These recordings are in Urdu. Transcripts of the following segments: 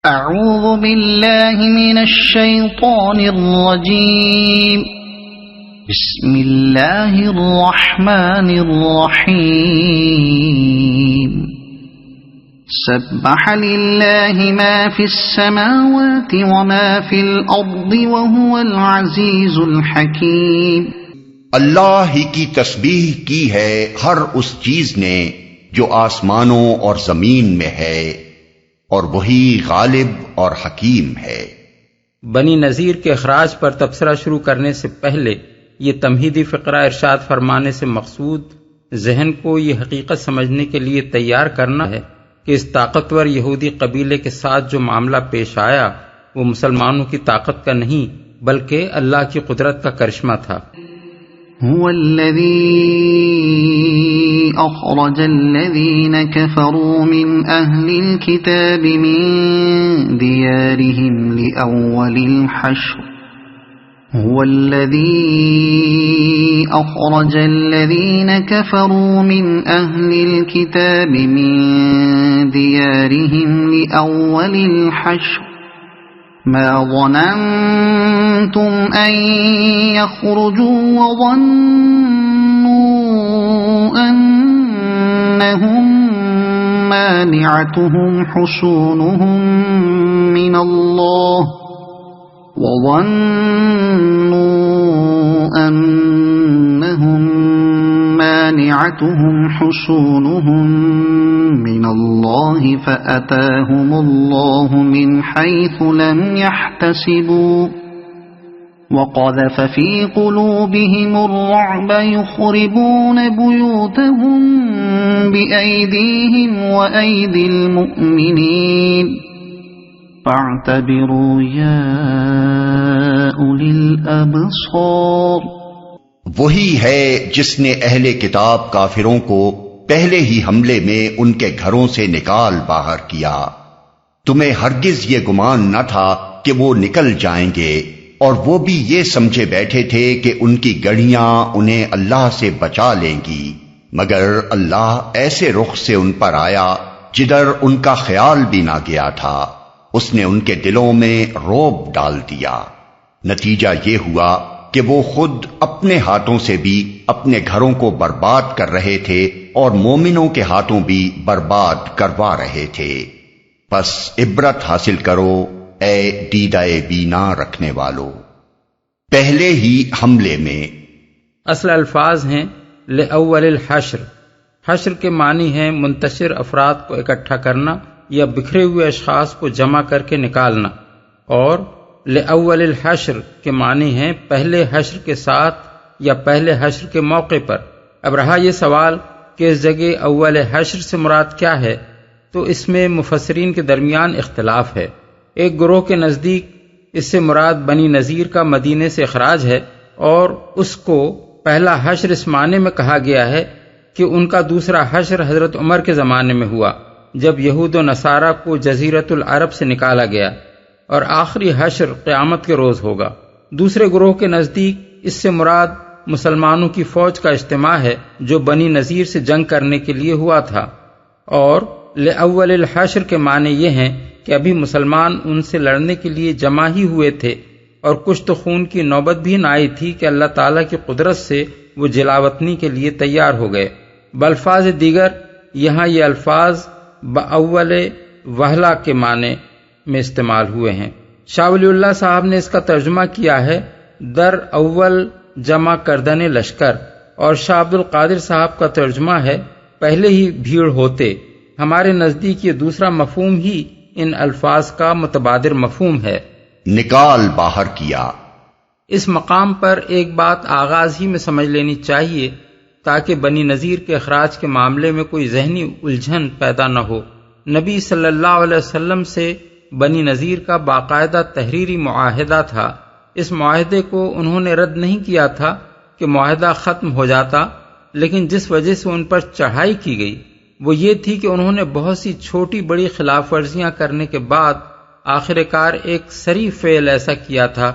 اعوذ باللہ من الشیطان الرجیم بسم اللہ الرحمن الرحیم سبح للہ ما فی السماوات وما فی الارض وهو العزیز الحکیم۔ اللہ ہی کی تسبیح کی ہے ہر اس چیز نے جو آسمانوں اور زمین میں ہے، اور وہی غالب اور حکیم ہے۔ بنی نذیر کے اخراج پر تبصرہ شروع کرنے سے پہلے یہ تمہیدی فقرہ ارشاد فرمانے سے مقصود ذہن کو یہ حقیقت سمجھنے کے لیے تیار کرنا ہے کہ اس طاقتور یہودی قبیلے کے ساتھ جو معاملہ پیش آیا وہ مسلمانوں کی طاقت کا نہیں بلکہ اللہ کی قدرت کا کرشمہ تھا۔ هو الذي أخرج الذين كفروا من أهل الكتاب من ديارهم لأول الحشر هو الذي أخرج الذين كفروا من أهل الكتاب من ديارهم لأول الحشر ما ظننتم أن يخرجوا وظنوا أنهم مانعتهم حصونهم من الله فأتاهم الله من حيث لم يحتسبوا وقذف في قلوبهم الرعب يخربون بيوتهم بأيديهم وأيدي المؤمنين فاعتبروا يا أولي الأبصار۔ وہی ہے جس نے اہل کتاب کافروں کو پہلے ہی حملے میں ان کے گھروں سے نکال باہر کیا۔ تمہیں ہرگز یہ گمان نہ تھا کہ وہ نکل جائیں گے، اور وہ بھی یہ سمجھے بیٹھے تھے کہ ان کی گڑیاں انہیں اللہ سے بچا لیں گی، مگر اللہ ایسے رخ سے ان پر آیا جدھر ان کا خیال بھی نہ گیا تھا۔ اس نے ان کے دلوں میں رعب ڈال دیا۔ نتیجہ یہ ہوا کہ وہ خود اپنے ہاتھوں سے بھی اپنے گھروں کو برباد کر رہے تھے اور مومنوں کے ہاتھوں بھی برباد کروا رہے تھے۔ پس عبرت حاصل کرو اے دیدہ بینا رکھنے والو۔ پہلے ہی حملے میں اصل الفاظ ہیں لأول الحشر۔ حشر کے معنی ہیں منتشر افراد کو اکٹھا کرنا یا بکھرے ہوئے اشخاص کو جمع کر کے نکالنا، اور لأول الحشر کے معنی ہیں پہلے حشر کے ساتھ یا پہلے حشر کے موقع پر۔ اب رہا یہ سوال کہ اس جگہ اول حشر سے مراد کیا ہے، تو اس میں مفسرین کے درمیان اختلاف ہے۔ ایک گروہ کے نزدیک اس سے مراد بنی نذیر کا مدینے سے اخراج ہے، اور اس کو پہلا حشر اس معنی میں کہا گیا ہے کہ ان کا دوسرا حشر حضرت عمر کے زمانے میں ہوا جب یہود و نصارہ کو جزیرۃ العرب سے نکالا گیا، اور آخری حشر قیامت کے روز ہوگا۔ دوسرے گروہ کے نزدیک اس سے مراد مسلمانوں کی فوج کا اجتماع ہے جو بنی نذیر سے جنگ کرنے کے لیے ہوا تھا، اور لأول الحشر کے معنی یہ ہیں کہ ابھی مسلمان ان سے لڑنے کے لیے جمع ہی ہوئے تھے اور کشت خون کی نوبت بھی نہ آئی تھی کہ اللہ تعالیٰ کی قدرت سے وہ جلاوطنی کے لیے تیار ہو گئے۔ بالفاظ دیگر یہاں یہ الفاظ بأول وہلہ کے معنی میں استعمال ہوئے ہیں۔ شاہ ولی اللہ صاحب نے اس کا ترجمہ کیا ہے در اول جمع کردن لشکر، اور شاہ عبد القادر صاحب کا ترجمہ ہے پہلے ہی بھیڑ ہوتے۔ ہمارے نزدیک یہ دوسرا مفہوم ہی ان الفاظ کا متبادر مفہوم ہے، نکال باہر کیا۔ اس مقام پر ایک بات آغاز ہی میں سمجھ لینی چاہیے تاکہ بنی نذیر کے اخراج کے معاملے میں کوئی ذہنی الجھن پیدا نہ ہو۔ نبی صلی اللہ علیہ وسلم سے بنی نذیر کا باقاعدہ تحریری معاہدہ تھا۔ اس معاہدے کو انہوں نے رد نہیں کیا تھا کہ معاہدہ ختم ہو جاتا، لیکن جس وجہ سے ان پر چڑھائی کی گئی وہ یہ تھی کہ انہوں نے بہت سی چھوٹی بڑی خلاف ورزیاں کرنے کے بعد آخر کار ایک صریح فعل ایسا کیا تھا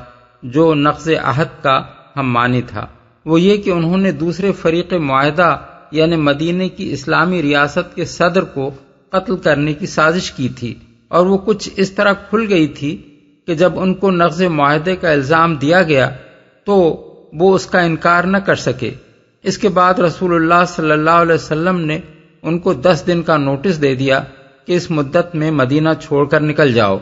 جو نقض عہد کا ہم مانی تھا۔ وہ یہ کہ انہوں نے دوسرے فریق معاہدہ یعنی مدینے کی اسلامی ریاست کے صدر کو قتل کرنے کی سازش کی تھی، اور وہ کچھ اس طرح کھل گئی تھی کہ جب ان کو نقض معاہدے کا الزام دیا گیا تو وہ اس کا انکار نہ کر سکے۔ اس کے بعد رسول اللہ صلی اللہ علیہ وسلم نے ان کو 10 دن کا نوٹس دے دیا کہ اس مدت میں مدینہ چھوڑ کر نکل جاؤ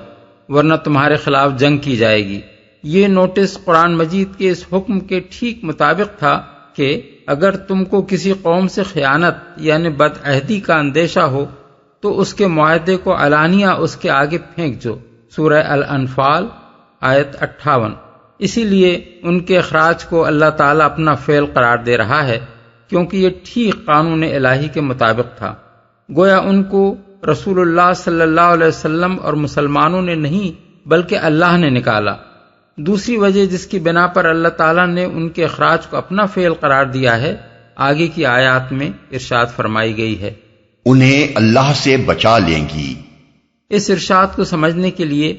ورنہ تمہارے خلاف جنگ کی جائے گی۔ یہ نوٹس قرآن مجید کے اس حکم کے ٹھیک مطابق تھا کہ اگر تم کو کسی قوم سے خیانت یعنی بدعہدی کا اندیشہ ہو تو اس کے معاہدے کو علانیہ اس کے آگے پھینک دو۔ سورہ الانفال آیت 58۔ اسی لیے ان کے اخراج کو اللہ تعالیٰ اپنا فعل قرار دے رہا ہے کیونکہ یہ ٹھیک قانون الہی کے مطابق تھا۔ گویا ان کو رسول اللہ صلی اللہ علیہ وسلم اور مسلمانوں نے نہیں بلکہ اللہ نے نکالا۔ دوسری وجہ جس کی بنا پر اللہ تعالیٰ نے ان کے اخراج کو اپنا فعل قرار دیا ہے آگے کی آیات میں ارشاد فرمائی گئی ہے، انہیں اللہ سے بچا لیں گی۔ اس ارشاد کو سمجھنے کے لیے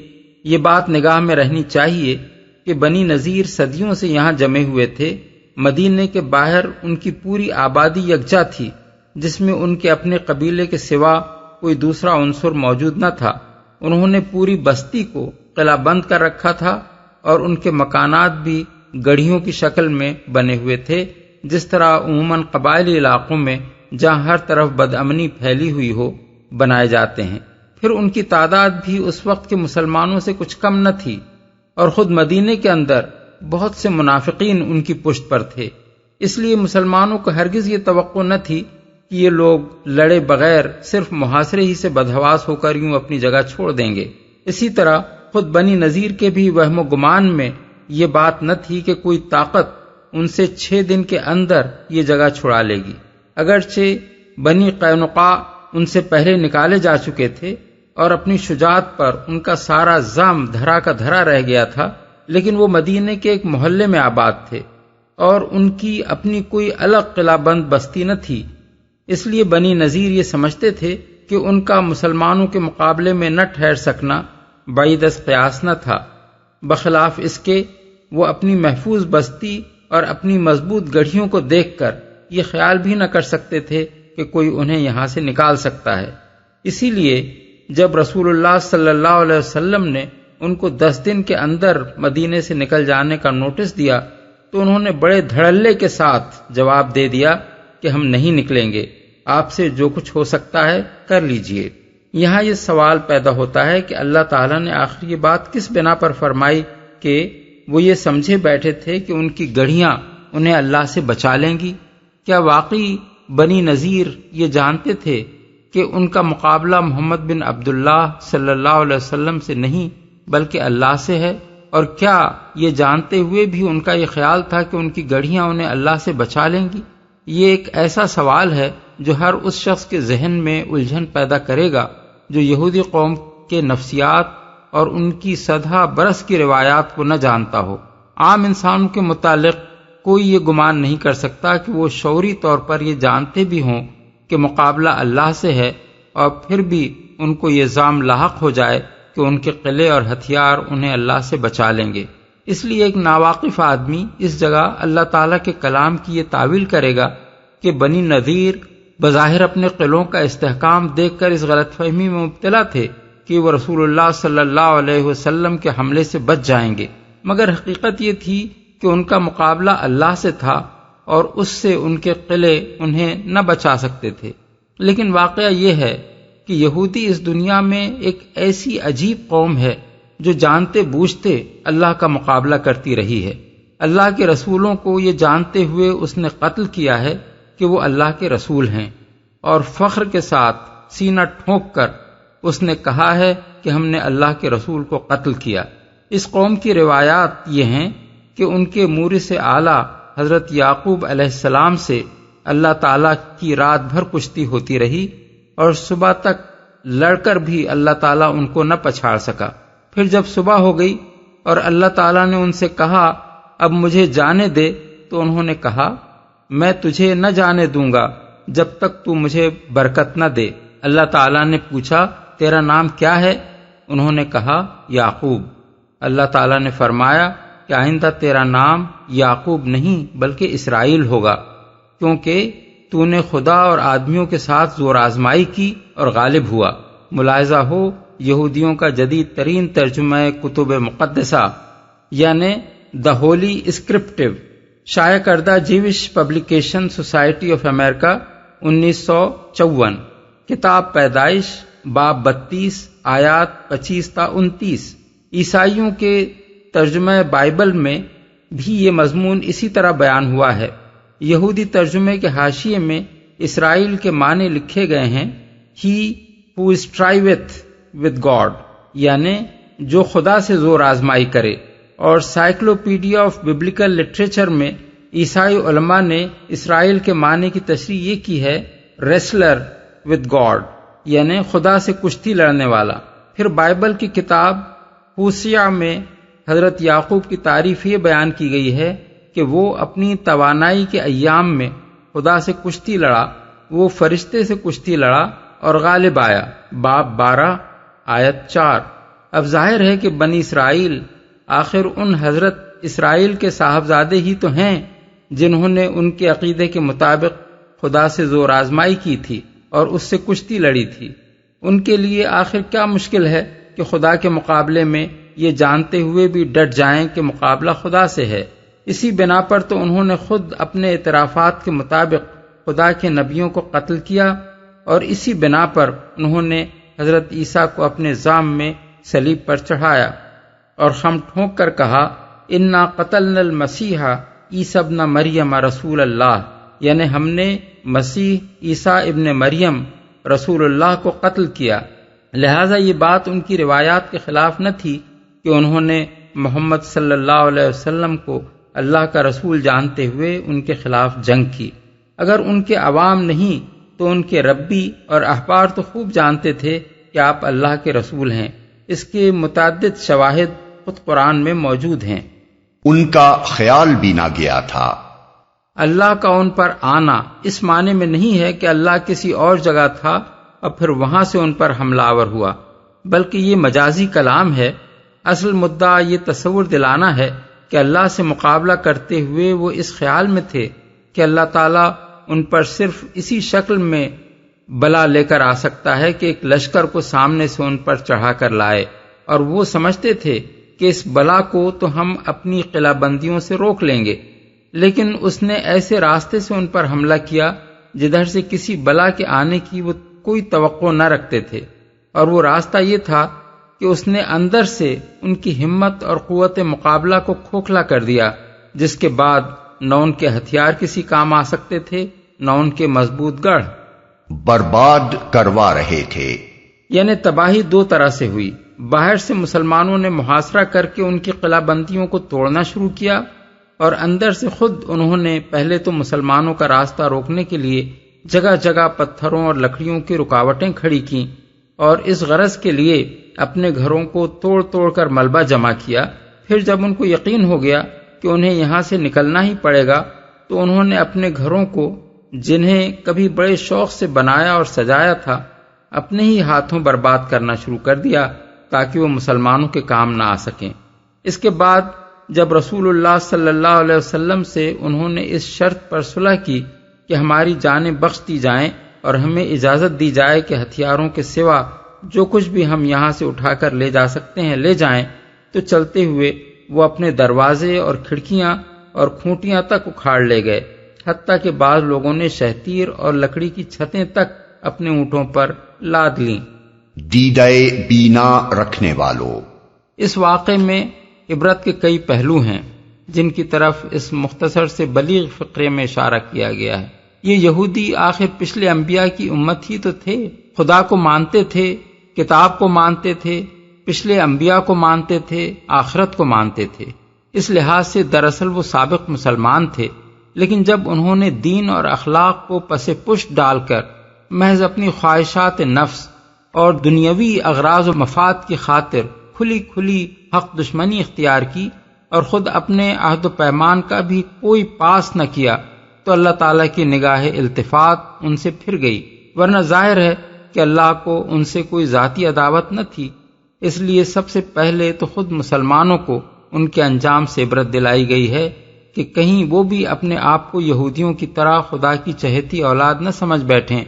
یہ بات نگاہ میں رہنی چاہیے کہ بنی نذیر صدیوں سے یہاں جمے ہوئے تھے۔ مدینے کے باہر ان کی پوری آبادی یکجا تھی جس میں ان کے اپنے قبیلے کے سوا کوئی دوسرا عنصر موجود نہ تھا۔ انہوں نے پوری بستی کو قلعہ بند کر رکھا تھا اور ان کے مکانات بھی گڑھیوں کی شکل میں بنے ہوئے تھے، جس طرح عموماً قبائلی علاقوں میں جہاں ہر طرف بدامنی پھیلی ہوئی ہو بنائے جاتے ہیں۔ پھر ان کی تعداد بھی اس وقت کے مسلمانوں سے کچھ کم نہ تھی اور خود مدینے کے اندر بہت سے منافقین ان کی پشت پر تھے۔ اس لیے مسلمانوں کو ہرگز یہ توقع نہ تھی کہ یہ لوگ لڑے بغیر صرف محاصرے ہی سے بدحواس ہو کر یوں اپنی جگہ چھوڑ دیں گے۔ اسی طرح خود بنی نذیر کے بھی وہم و گمان میں یہ بات نہ تھی کہ کوئی طاقت ان سے 6 دن کے اندر یہ جگہ چھڑا لے گی۔ اگرچہ بنی قینقاع ان سے پہلے نکالے جا چکے تھے اور اپنی شجاعت پر ان کا سارا زعم دھرا کا دھرا رہ گیا تھا، لیکن وہ مدینے کے ایک محلے میں آباد تھے اور ان کی اپنی کوئی الگ قلعہ بند بستی نہ تھی۔ اس لیے بنی نذیر یہ سمجھتے تھے کہ ان کا مسلمانوں کے مقابلے میں نہ ٹھہر سکنا بعید از قیاس نہ تھا۔ بخلاف اس کے وہ اپنی محفوظ بستی اور اپنی مضبوط گڑھیوں کو دیکھ کر یہ خیال بھی نہ کر سکتے تھے کہ کوئی انہیں یہاں سے نکال سکتا ہے۔ اسی لیے جب رسول اللہ صلی اللہ علیہ وسلم نے ان کو 10 دن کے اندر مدینے سے نکل جانے کا نوٹس دیا تو انہوں نے بڑے دھڑلے کے ساتھ جواب دے دیا کہ ہم نہیں نکلیں گے، آپ سے جو کچھ ہو سکتا ہے کر لیجئے۔ یہاں یہ سوال پیدا ہوتا ہے کہ اللہ تعالیٰ نے آخر یہ بات کس بنا پر فرمائی کہ وہ یہ سمجھے بیٹھے تھے کہ ان کی گڑھیاں انہیں اللہ سے بچا لیں گی؟ کیا واقعی بنی نذیر یہ جانتے تھے کہ ان کا مقابلہ محمد بن عبداللہ صلی اللہ علیہ وسلم سے نہیں بلکہ اللہ سے ہے؟ اور کیا یہ جانتے ہوئے بھی ان کا یہ خیال تھا کہ ان کی گڑھیاں انہیں اللہ سے بچا لیں گی؟ یہ ایک ایسا سوال ہے جو ہر اس شخص کے ذہن میں الجھن پیدا کرے گا جو یہودی قوم کے نفسیات اور ان کی صدہ برس کی روایات کو نہ جانتا ہو۔ عام انسانوں کے متعلق کوئی یہ گمان نہیں کر سکتا کہ وہ شعوری طور پر یہ جانتے بھی ہوں کہ مقابلہ اللہ سے ہے اور پھر بھی ان کو یہ زعم لاحق ہو جائے کہ ان کے قلعے اور ہتھیار انہیں اللہ سے بچا لیں گے۔ اس لیے ایک ناواقف آدمی اس جگہ اللہ تعالیٰ کے کلام کی یہ تعویل کرے گا کہ بنی نذیر بظاہر اپنے قلعوں کا استحکام دیکھ کر اس غلط فہمی میں مبتلا تھے کہ وہ رسول اللہ صلی اللہ علیہ وسلم کے حملے سے بچ جائیں گے، مگر حقیقت یہ تھی کہ ان کا مقابلہ اللہ سے تھا اور اس سے ان کے قلعے انہیں نہ بچا سکتے تھے۔ لیکن واقعہ یہ ہے کہ یہودی اس دنیا میں ایک ایسی عجیب قوم ہے جو جانتے بوجھتے اللہ کا مقابلہ کرتی رہی ہے۔ اللہ کے رسولوں کو یہ جانتے ہوئے اس نے قتل کیا ہے کہ وہ اللہ کے رسول ہیں، اور فخر کے ساتھ سینہ ٹھونک کر اس نے کہا ہے کہ ہم نے اللہ کے رسول کو قتل کیا۔ اس قوم کی روایات یہ ہیں کہ ان کے مورث اعلیٰ حضرت یعقوب علیہ السلام سے اللہ تعالیٰ کی رات بھر کشتی ہوتی رہی اور صبح تک لڑ کر بھی اللہ تعالیٰ ان کو نہ پچھاڑ سکا۔ پھر جب صبح ہو گئی اور اللہ تعالیٰ نے ان سے کہا اب مجھے جانے دے تو انہوں نے کہا میں تجھے نہ جانے دوں گا جب تک تو مجھے برکت نہ دے۔ اللہ تعالیٰ نے پوچھا تیرا نام کیا ہے؟ انہوں نے کہا یعقوب۔ اللہ تعالیٰ نے فرمایا کہ آئندہ تیرا نام یعقوب نہیں بلکہ اسرائیل ہوگا، کیونکہ تو نے خدا اور آدمیوں کے ساتھ زور آزمائی کی اور غالب ہوا۔ ملاحظہ ہو یہودیوں کا جدید ترین ترجمہ کتب مقدسہ یعنی دا ہولی اسکرپٹو شائع کردہ Jewish publication society of America 1954 کتاب پیدائش باب 32 آیات 25 تا 29 عیسائیوں کے ترجمہ بائبل میں بھی یہ مضمون اسی طرح بیان ہوا ہے۔ یہودی ترجمے کے حاشیے میں اسرائیل کے معنی لکھے گئے ہیں ہی ہو اسٹرائیوتھ ود گاڈ یعنی جو خدا سے زور آزمائی کرے، اور سائیکلوپیڈیا آف ببلیکل لٹریچر میں عیسائی علماء نے اسرائیل کے معنی کی تشریح یہ کی ہے ریسلر ود گاڈ یعنی خدا سے کشتی لڑنے والا۔ پھر بائبل کی کتاب ہوسیہ میں حضرت یعقوب کی تعریف یہ بیان کی گئی ہے کہ وہ اپنی توانائی کے ایام میں خدا سے کشتی لڑا، وہ فرشتے سے کشتی لڑا اور غالب آیا، باب 12 آیت 4۔ اب ظاہر ہے کہ بنی اسرائیل آخر ان حضرت اسرائیل کے صاحبزادے ہی تو ہیں جنہوں نے ان کے عقیدے کے مطابق خدا سے زور آزمائی کی تھی اور اس سے کشتی لڑی تھی۔ ان کے لیے آخر کیا مشکل ہے کہ خدا کے مقابلے میں یہ جانتے ہوئے بھی ڈٹ جائیں کہ مقابلہ خدا سے ہے۔ اسی بنا پر تو انہوں نے خود اپنے اعترافات کے مطابق خدا کے نبیوں کو قتل کیا، اور اسی بنا پر انہوں نے حضرت عیسیٰ کو اپنے ضام میں صلیب پر چڑھایا اور خم ٹھونک کر کہا انا قتلنا المسیح عیسیٰ ابن مریم رسول اللہ، یعنی ہم نے مسیح عیسیٰ ابن مریم رسول اللہ کو قتل کیا۔ لہذا یہ بات ان کی روایات کے خلاف نہ تھی کہ انہوں نے محمد صلی اللہ علیہ وسلم کو اللہ کا رسول جانتے ہوئے ان کے خلاف جنگ کی۔ اگر ان کے عوام نہیں تو ان کے ربی اور احبار تو خوب جانتے تھے کہ آپ اللہ کے رسول ہیں۔ اس کے متعدد شواہد خود قرآن میں موجود ہیں۔ ان کا خیال بھی نہ گیا تھا۔ اللہ کا ان پر آنا اس معنی میں نہیں ہے کہ اللہ کسی اور جگہ تھا اور پھر وہاں سے ان پر حملہ آور ہوا، بلکہ یہ مجازی کلام ہے۔ اصل مدعا یہ تصور دلانا ہے کہ اللہ سے مقابلہ کرتے ہوئے وہ اس خیال میں تھے کہ اللہ تعالیٰ ان پر صرف اسی شکل میں بلا لے کر آ سکتا ہے کہ ایک لشکر کو سامنے سے ان پر چڑھا کر لائے، اور وہ سمجھتے تھے کہ اس بلا کو تو ہم اپنی قلعہ بندیوں سے روک لیں گے، لیکن اس نے ایسے راستے سے ان پر حملہ کیا جدھر سے کسی بلا کے آنے کی وہ کوئی توقع نہ رکھتے تھے، اور وہ راستہ یہ تھا کہ اس نے اندر سے ان کی ہمت اور قوت مقابلہ کو کھوکھلا کر دیا، جس کے بعد نہ ان کے ہتھیار کسی کام آ سکتے تھے نہ ان کے مضبوط گڑھ۔ برباد کروا رہے تھے۔ یعنی تباہی دو طرح سے ہوئی، باہر سے مسلمانوں نے محاصرہ کر کے ان کی قلعہ بندیوں کو توڑنا شروع کیا، اور اندر سے خود انہوں نے پہلے تو مسلمانوں کا راستہ روکنے کے لیے جگہ جگہ پتھروں اور لکڑیوں کی رکاوٹیں کھڑی کیں، اور اس غرض کے لیے اپنے گھروں کو توڑ توڑ کر ملبہ جمع کیا۔ پھر جب ان کو یقین ہو گیا کہ انہیں یہاں سے نکلنا ہی پڑے گا تو انہوں نے اپنے گھروں کو، جنہیں کبھی بڑے شوق سے بنایا اور سجایا تھا، اپنے ہی ہاتھوں برباد کرنا شروع کر دیا تاکہ وہ مسلمانوں کے کام نہ آ سکیں۔ اس کے بعد جب رسول اللہ صلی اللہ علیہ وسلم سے انہوں نے اس شرط پر صلح کی کہ ہماری جانیں بخش دی جائیں اور ہمیں اجازت دی جائے کہ ہتھیاروں کے سوا جو کچھ بھی ہم یہاں سے اٹھا کر لے جا سکتے ہیں لے جائیں، تو چلتے ہوئے وہ اپنے دروازے اور کھڑکیاں اور کھوٹیاں تک اکھاڑ لے گئے، حتیٰ کہ بعض لوگوں نے شہتیر اور لکڑی کی چھتیں تک اپنے اونٹوں پر لاد لیں۔ دیدۂ بینا رکھنے والوں، اس واقعے میں عبرت کے کئی پہلو ہیں جن کی طرف اس مختصر سے بلیغ فقرے میں اشارہ کیا گیا ہے۔ یہ یہودی آخر پچھلے انبیاء کی امت ہی تو تھے، خدا کو مانتے تھے، کتاب کو مانتے تھے، پچھلے انبیاء کو مانتے تھے، آخرت کو مانتے تھے۔ اس لحاظ سے دراصل وہ سابق مسلمان تھے، لیکن جب انہوں نے دین اور اخلاق کو پس پشت ڈال کر محض اپنی خواہشات نفس اور دنیاوی اغراض و مفاد کی خاطر کھلی کھلی حق دشمنی اختیار کی اور خود اپنے عہد و پیمان کا بھی کوئی پاس نہ کیا، تو اللہ تعالیٰ کی نگاہ التفات ان سے پھر گئی، ورنہ ظاہر ہے کہ اللہ کو ان سے کوئی ذاتی عداوت نہ تھی۔ اس لیے سب سے پہلے تو خود مسلمانوں کو ان کے انجام سے عبرت دلائی گئی ہے کہ کہیں وہ بھی اپنے آپ کو یہودیوں کی طرح خدا کی چہیتی اولاد نہ سمجھ بیٹھیں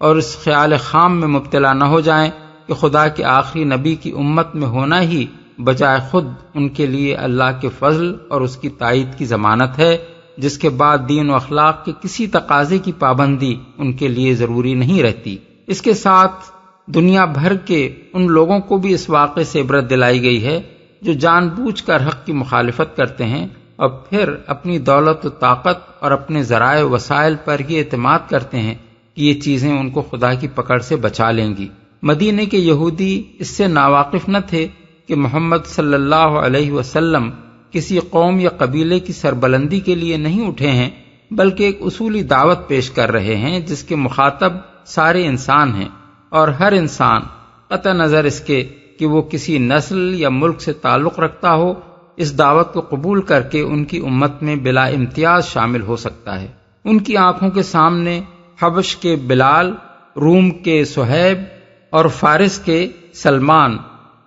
اور اس خیال خام میں مبتلا نہ ہو جائیں کہ خدا کے آخری نبی کی امت میں ہونا ہی بجائے خود ان کے لیے اللہ کے فضل اور اس کی تائید کی ضمانت ہے، جس کے بعد دین و اخلاق کے کسی تقاضے کی پابندی ان کے لیے ضروری نہیں رہتی۔ اس کے ساتھ دنیا بھر کے ان لوگوں کو بھی اس واقعے سے عبرت دلائی گئی ہے جو جان بوجھ کر حق کی مخالفت کرتے ہیں اور پھر اپنی دولت و طاقت اور اپنے ذرائع و وسائل پر یہ اعتماد کرتے ہیں کہ یہ چیزیں ان کو خدا کی پکڑ سے بچا لیں گی۔ مدینے کے یہودی اس سے ناواقف نہ تھے کہ محمد صلی اللہ علیہ وسلم کسی قوم یا قبیلے کی سربلندی کے لیے نہیں اٹھے ہیں، بلکہ ایک اصولی دعوت پیش کر رہے ہیں جس کے مخاطب سارے انسان ہیں، اور ہر انسان قطع نظر اس کے کہ وہ کسی نسل یا ملک سے تعلق رکھتا ہو، اس دعوت کو قبول کر کے ان کی امت میں بلا امتیاز شامل ہو سکتا ہے۔ ان کی آنکھوں کے سامنے حبش کے بلال، روم کے صہیب اور فارس کے سلمان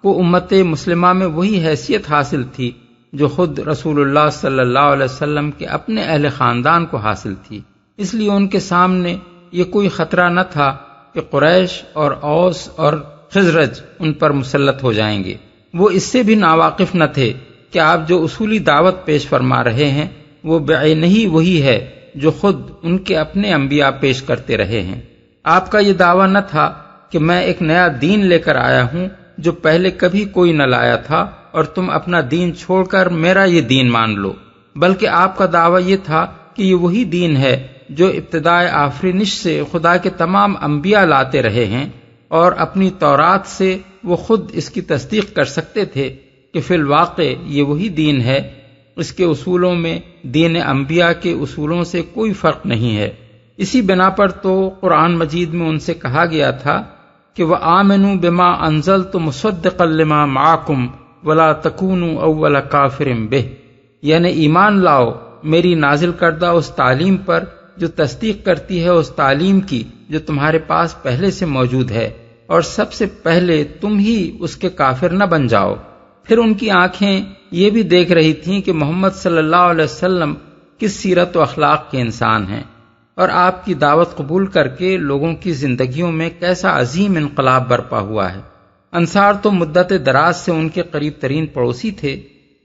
کو امت مسلمہ میں وہی حیثیت حاصل تھی جو خود رسول اللہ صلی اللہ علیہ وسلم کے اپنے اہل خاندان کو حاصل تھی۔ اس لیے ان کے سامنے یہ کوئی خطرہ نہ تھا کہ قریش اور اوس اور خزرج ان پر مسلط ہو جائیں گے۔ وہ اس سے بھی ناواقف نہ تھے کہ آپ جو اصولی دعوت پیش فرما رہے ہیں وہ بعینہی وہی ہے جو خود ان کے اپنے انبیاء پیش کرتے رہے ہیں۔ آپ کا یہ دعویٰ نہ تھا کہ میں ایک نیا دین لے کر آیا ہوں جو پہلے کبھی کوئی نہ لایا تھا اور تم اپنا دین چھوڑ کر میرا یہ دین مان لو، بلکہ آپ کا دعویٰ یہ تھا کہ یہ وہی دین ہے جو ابتدائے آفرینش سے خدا کے تمام انبیاء لاتے رہے ہیں، اور اپنی تورات سے وہ خود اس کی تصدیق کر سکتے تھے کہ فی الواقع یہ وہی دین ہے۔ اس کے اصولوں میں دین انبیاء کے اصولوں سے کوئی فرق نہیں ہے۔ اسی بنا پر تو قرآن مجید میں ان سے کہا گیا تھا کہ وَآمِنُوا بِمَا أَنزَلْتُ مُصَدِّقًا لِمَا مَعَكُمْ وَلَا تَكُونُوا أَوَّلَ كَافِرٍ بِهِ، یعنی ایمان لاؤ میری نازل کردہ اس تعلیم پر جو تصدیق کرتی ہے اس تعلیم کی جو تمہارے پاس پہلے سے موجود ہے، اور سب سے پہلے تم ہی اس کے کافر نہ بن جاؤ۔ پھر ان کی آنکھیں یہ بھی دیکھ رہی تھیں کہ محمد صلی اللہ علیہ وسلم کس سیرت و اخلاق کے انسان ہیں، اور آپ کی دعوت قبول کر کے لوگوں کی زندگیوں میں کیسا عظیم انقلاب برپا ہوا ہے۔ انصار تو مدت دراز سے ان کے قریب ترین پڑوسی تھے۔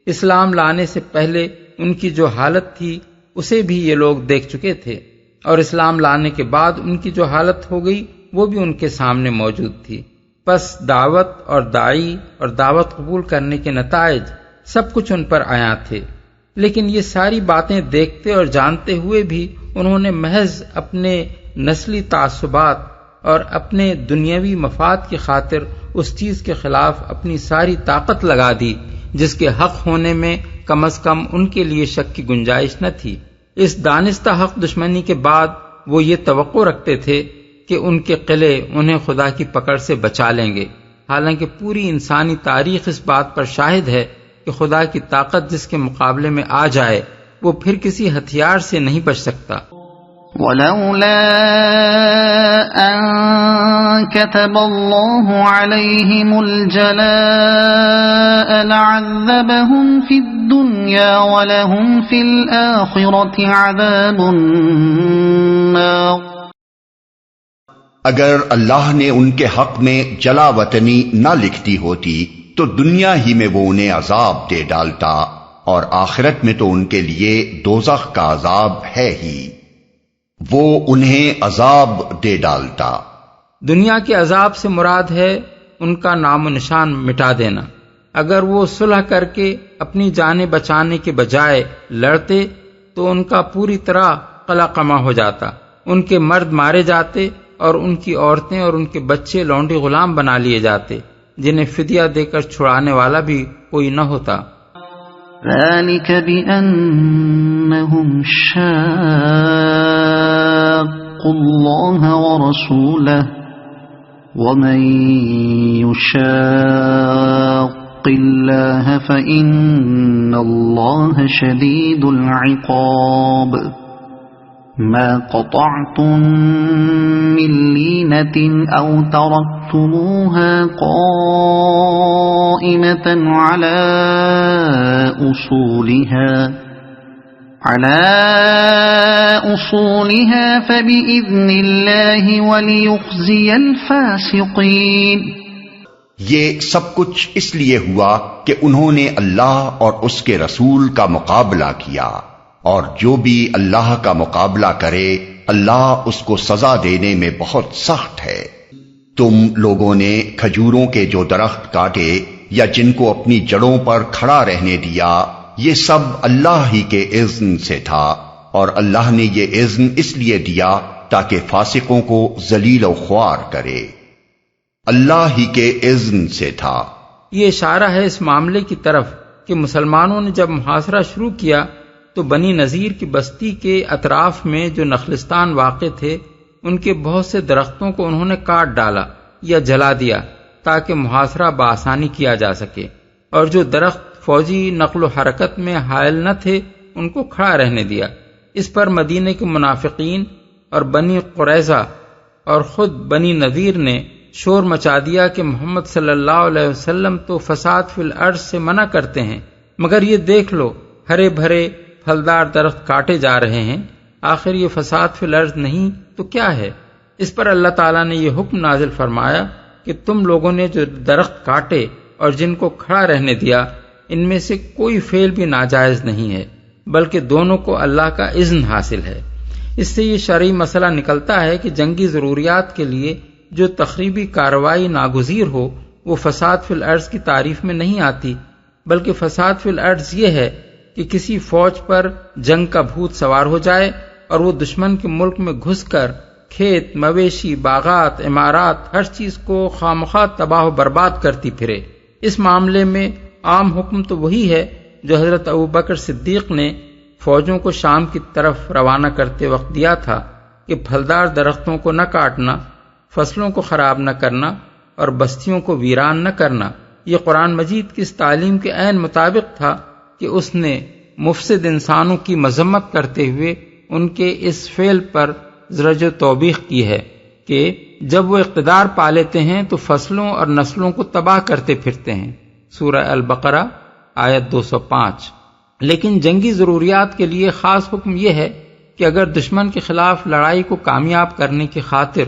اسلام لانے سے پہلے ان کی جو حالت تھی اسے بھی یہ لوگ دیکھ چکے تھے، اور اسلام لانے کے بعد ان کی جو حالت ہو گئی وہ بھی ان کے سامنے موجود تھی۔ پس دعوت اور داعی اور دعوت قبول کرنے کے نتائج سب کچھ ان پر عیاں تھے، لیکن یہ ساری باتیں دیکھتے اور جانتے ہوئے بھی انہوں نے محض اپنے نسلی تعصبات اور اپنے دنیاوی مفاد کی خاطر اس چیز کے خلاف اپنی ساری طاقت لگا دی جس کے حق ہونے میں کم از کم ان کے لیے شک کی گنجائش نہ تھی۔ اس دانستہ حق دشمنی کے بعد وہ یہ توقع رکھتے تھے کہ ان کے قلعے انہیں خدا کی پکڑ سے بچا لیں گے، حالانکہ پوری انسانی تاریخ اس بات پر شاہد ہے کہ خدا کی طاقت جس کے مقابلے میں آ جائے وہ پھر کسی ہتھیار سے نہیں بچ سکتا۔ وَلَوْلَا أَن كَتَبَ اللَّهُ عَلَيْهِمُ الْجَلَاءَ لَعَذَّبَهُمْ فِي الدُّنْيَا وَلَهُمْ فِي الْآخِرَةِ عَذَابُ النَّارِ۔ اگر اللہ نے ان کے حق میں جلا وطنی نہ لکھتی ہوتی تو دنیا ہی میں وہ انہیں عذاب دے ڈالتا، اور آخرت میں تو ان کے لیے دوزخ کا عذاب ہے ہی، وہ انہیں عذاب دے ڈالتا۔ دنیا کے عذاب سے مراد ہے ان کا نام و نشان مٹا دینا۔ اگر وہ صلح کر کے اپنی جانیں بچانے کے بجائے لڑتے تو ان کا پوری طرح قلع قمع ہو جاتا، ان کے مرد مارے جاتے اور ان کی عورتیں اور ان کے بچے لونڈی غلام بنا لیے جاتے، جنہیں فدیہ دے کر چھڑانے والا بھی کوئی نہ ہوتا۔ ذَلِكَ بِأَنَّهُمْ شَاقُّوا اللَّهَ وَرَسُولَهُ وَمَن يُشَاقِّ اللَّهَ فَإِنَّ اللَّهَ شَدِيدُ الْعِقَابِ۔ مَا قَطَعْتُم مِّن لِّينَةٍ أَوْ تَرَكْتُمُوهَا قَائِمَةً عَلَى أُصُولِهَا فَبِإِذْنِ اللَّهِ وَلِيُخْزِيَ الْفَاسِقِينَ۔ یہ سب کچھ اس لیے ہوا کہ انہوں نے اللہ اور اس کے رسول کا مقابلہ کیا، اور جو بھی اللہ کا مقابلہ کرے اللہ اس کو سزا دینے میں بہت سخت ہے۔ تم لوگوں نے کھجوروں کے جو درخت کاٹے یا جن کو اپنی جڑوں پر کھڑا رہنے دیا، یہ سب اللہ ہی کے اذن سے تھا، اور اللہ نے یہ اذن اس لیے دیا تاکہ فاسقوں کو ذلیل و خوار کرے۔ اللہ ہی کے اذن سے تھا۔ یہ اشارہ ہے اس معاملے کی طرف کہ مسلمانوں نے جب محاصرہ شروع کیا تو بنی نذیر کی بستی کے اطراف میں جو نخلستان واقع تھے ان کے بہت سے درختوں کو انہوں نے کاٹ ڈالا یا جلا دیا تاکہ محاصرہ بآسانی کیا جا سکے، اور جو درخت فوجی نقل و حرکت میں حائل نہ تھے ان کو کھڑا رہنے دیا۔ اس پر مدینے کے منافقین اور بنی قریظہ اور خود بنی نذیر نے شور مچا دیا کہ محمد صلی اللہ علیہ وسلم تو فساد فی الارض سے منع کرتے ہیں، مگر یہ دیکھ لو ہرے بھرے پھلدار درخت کاٹے جا رہے ہیں، آخر یہ فساد فی الارض نہیں تو کیا ہے؟ اس پر اللہ تعالیٰ نے یہ حکم نازل فرمایا کہ تم لوگوں نے جو درخت کاٹے اور جن کو کھڑا رہنے دیا ان میں سے کوئی فعل بھی ناجائز نہیں ہے، بلکہ دونوں کو اللہ کا اذن حاصل ہے۔ اس سے یہ شرعی مسئلہ نکلتا ہے کہ جنگی ضروریات کے لیے جو تخریبی کارروائی ناگزیر ہو وہ فساد فی الارض کی تعریف میں نہیں آتی، بلکہ فساد فی الارض یہ ہے کہ کسی فوج پر جنگ کا بھوت سوار ہو جائے اور وہ دشمن کے ملک میں گھس کر کھیت، مویشی، باغات، عمارات، ہر چیز کو خامخواہ تباہ و برباد کرتی پھرے۔ اس معاملے میں عام حکم تو وہی ہے جو حضرت ابوبکر صدیق نے فوجوں کو شام کی طرف روانہ کرتے وقت دیا تھا کہ پھلدار درختوں کو نہ کاٹنا، فصلوں کو خراب نہ کرنا اور بستیوں کو ویران نہ کرنا۔ یہ قرآن مجید کی اس تعلیم کے عین مطابق تھا کہ اس نے مفسد انسانوں کی مذمت کرتے ہوئے ان کے اس فعل پر زجر و توبیخ کی ہے کہ جب وہ اقتدار پا لیتے ہیں تو فصلوں اور نسلوں کو تباہ کرتے پھرتے ہیں۔ سورہ البقرہ آیت 205۔ لیکن جنگی ضروریات کے لیے خاص حکم یہ ہے کہ اگر دشمن کے خلاف لڑائی کو کامیاب کرنے کی خاطر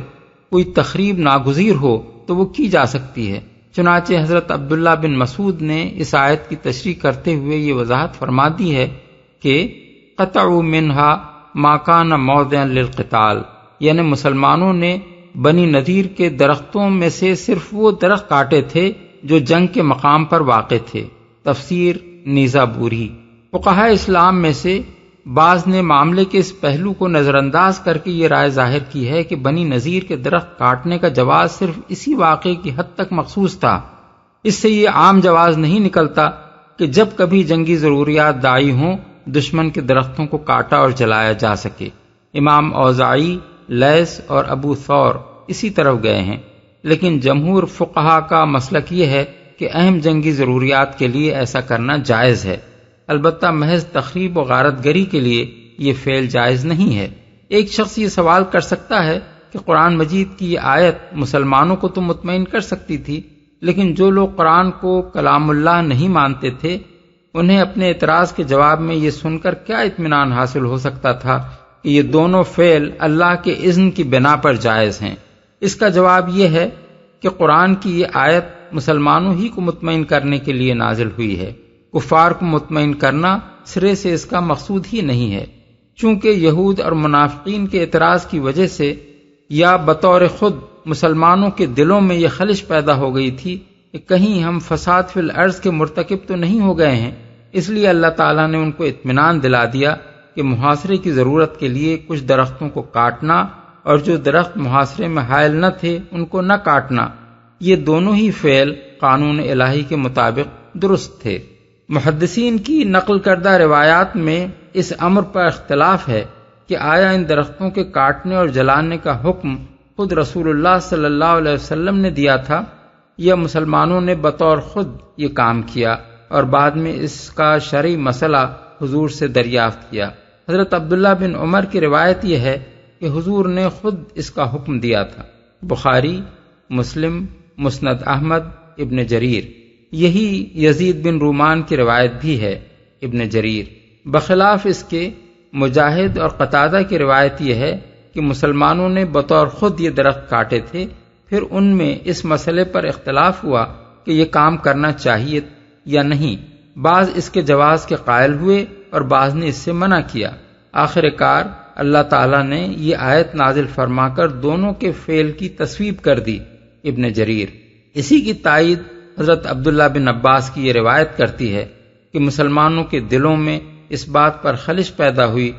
کوئی تخریب ناگزیر ہو تو وہ کی جا سکتی ہے۔ چنانچہ حضرت عبداللہ بن مسعود نے اس آیت کی تشریح کرتے ہوئے یہ وضاحت فرما دی ہے کہ قطعوا منہا ما کان موضعا للقتال، یعنی مسلمانوں نے بنی نذیر کے درختوں میں سے صرف وہ درخت کاٹے تھے جو جنگ کے مقام پر واقع تھے۔ تفسیر نیزابوری۔ فقہاء اسلام میں سے بعض نے معاملے کے اس پہلو کو نظر انداز کر کے یہ رائے ظاہر کی ہے کہ بنی نذیر کے درخت کاٹنے کا جواز صرف اسی واقعے کی حد تک مخصوص تھا۔ اس سے یہ عام جواز نہیں نکلتا کہ جب کبھی جنگی ضروریات داعی ہوں دشمن کے درختوں کو کاٹا اور جلایا جا سکے۔ امام اوزاعی، لیث اور ابو ثور اسی طرف گئے ہیں، لیکن جمہور فقہا کا مسلک یہ ہے کہ اہم جنگی ضروریات کے لیے ایسا کرنا جائز ہے، البتہ محض تخریب و غارت گری کے لیے یہ فعل جائز نہیں ہے۔ ایک شخص یہ سوال کر سکتا ہے کہ قرآن مجید کی یہ آیت مسلمانوں کو تو مطمئن کر سکتی تھی، لیکن جو لوگ قرآن کو کلام اللہ نہیں مانتے تھے انہیں اپنے اعتراض کے جواب میں یہ سن کر کیا اطمینان حاصل ہو سکتا تھا کہ یہ دونوں فعل اللہ کے اذن کی بنا پر جائز ہیں؟ اس کا جواب یہ ہے کہ قرآن کی یہ آیت مسلمانوں ہی کو مطمئن کرنے کے لیے نازل ہوئی ہے، کفار کو مطمئن کرنا سرے سے اس کا مقصود ہی نہیں ہے۔ چونکہ یہود اور منافقین کے اعتراض کی وجہ سے یا بطور خود مسلمانوں کے دلوں میں یہ خلش پیدا ہو گئی تھی کہ کہیں ہم فساد فی الارض کے مرتکب تو نہیں ہو گئے ہیں، اس لیے اللہ تعالیٰ نے ان کو اطمینان دلا دیا کہ محاصرے کی ضرورت کے لیے کچھ درختوں کو کاٹنا اور جو درخت محاصرے میں حائل نہ تھے ان کو نہ کاٹنا، یہ دونوں ہی فعل قانون الہی کے مطابق درست تھے۔ محدثین کی نقل کردہ روایات میں اس امر پر اختلاف ہے کہ آیا ان درختوں کے کاٹنے اور جلانے کا حکم خود رسول اللہ صلی اللہ علیہ وسلم نے دیا تھا یا مسلمانوں نے بطور خود یہ کام کیا اور بعد میں اس کا شرعی مسئلہ حضور سے دریافت کیا۔ حضرت عبداللہ بن عمر کی روایت یہ ہے کہ حضور نے خود اس کا حکم دیا تھا۔ بخاری، مسلم، مسند احمد، ابن جریر۔ یہی یزید بن رومان کی روایت بھی ہے۔ ابن جریر بخلاف اس کے مجاہد اور قتادہ کی روایت یہ ہے کہ مسلمانوں نے بطور خود یہ درخت کاٹے تھے، پھر ان میں اس مسئلے پر اختلاف ہوا کہ یہ کام کرنا چاہیے یا نہیں۔ بعض اس کے جواز کے قائل ہوئے اور بعض نے اس سے منع کیا۔ آخر کار اللہ تعالیٰ نے یہ آیت نازل فرما کر دونوں کے فعل کی تصویب کر دی۔ ابن جریر اسی کی تائید حضرت عبداللہ بن عباس کی یہ روایت کرتی ہے کہ مسلمانوں کے دلوں میں اس بات پر خلش پیدا ہوئی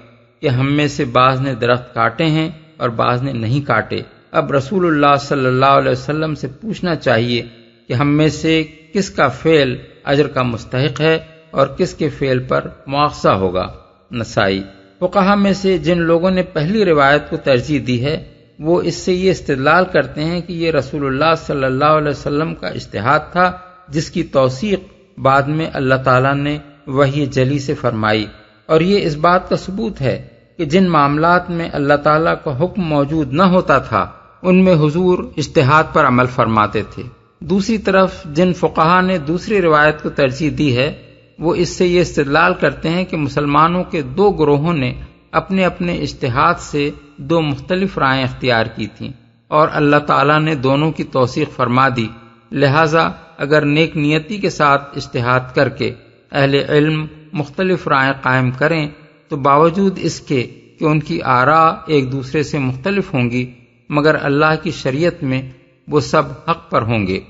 کہ ہم میں سے بعض نے درخت کاٹے ہیں اور بعض نے نہیں کاٹے۔ اب رسول اللہ صلی اللہ علیہ وسلم سے پوچھنا چاہیے کہ ہم میں سے کس کا فعل اجر کا مستحق ہے اور کس کے فعل پر مواخذہ ہوگا۔ نسائی فقہا میں سے جن لوگوں نے پہلی روایت کو ترجیح دی ہے وہ اس سے یہ استدلال کرتے ہیں کہ یہ رسول اللہ صلی اللہ علیہ وسلم کا اجتہاد تھا جس کی توثیق بعد میں اللہ تعالیٰ نے وحی جلی سے فرمائی، اور یہ اس بات کا ثبوت ہے کہ جن معاملات میں اللہ تعالیٰ کا حکم موجود نہ ہوتا تھا ان میں حضور اجتہاد پر عمل فرماتے تھے۔ دوسری طرف جن فقہا نے دوسری روایت کو ترجیح دی ہے وہ اس سے یہ استدلال کرتے ہیں کہ مسلمانوں کے دو گروہوں نے اپنے اپنے اجتہاد سے دو مختلف رائیں اختیار کی تھیں اور اللہ تعالیٰ نے دونوں کی توثیق فرما دی، لہذا اگر نیک نیتی کے ساتھ اجتہاد کر کے اہل علم مختلف رائیں قائم کریں تو باوجود اس کے کہ ان کی آراء ایک دوسرے سے مختلف ہوں گی مگر اللہ کی شریعت میں وہ سب حق پر ہوں گے،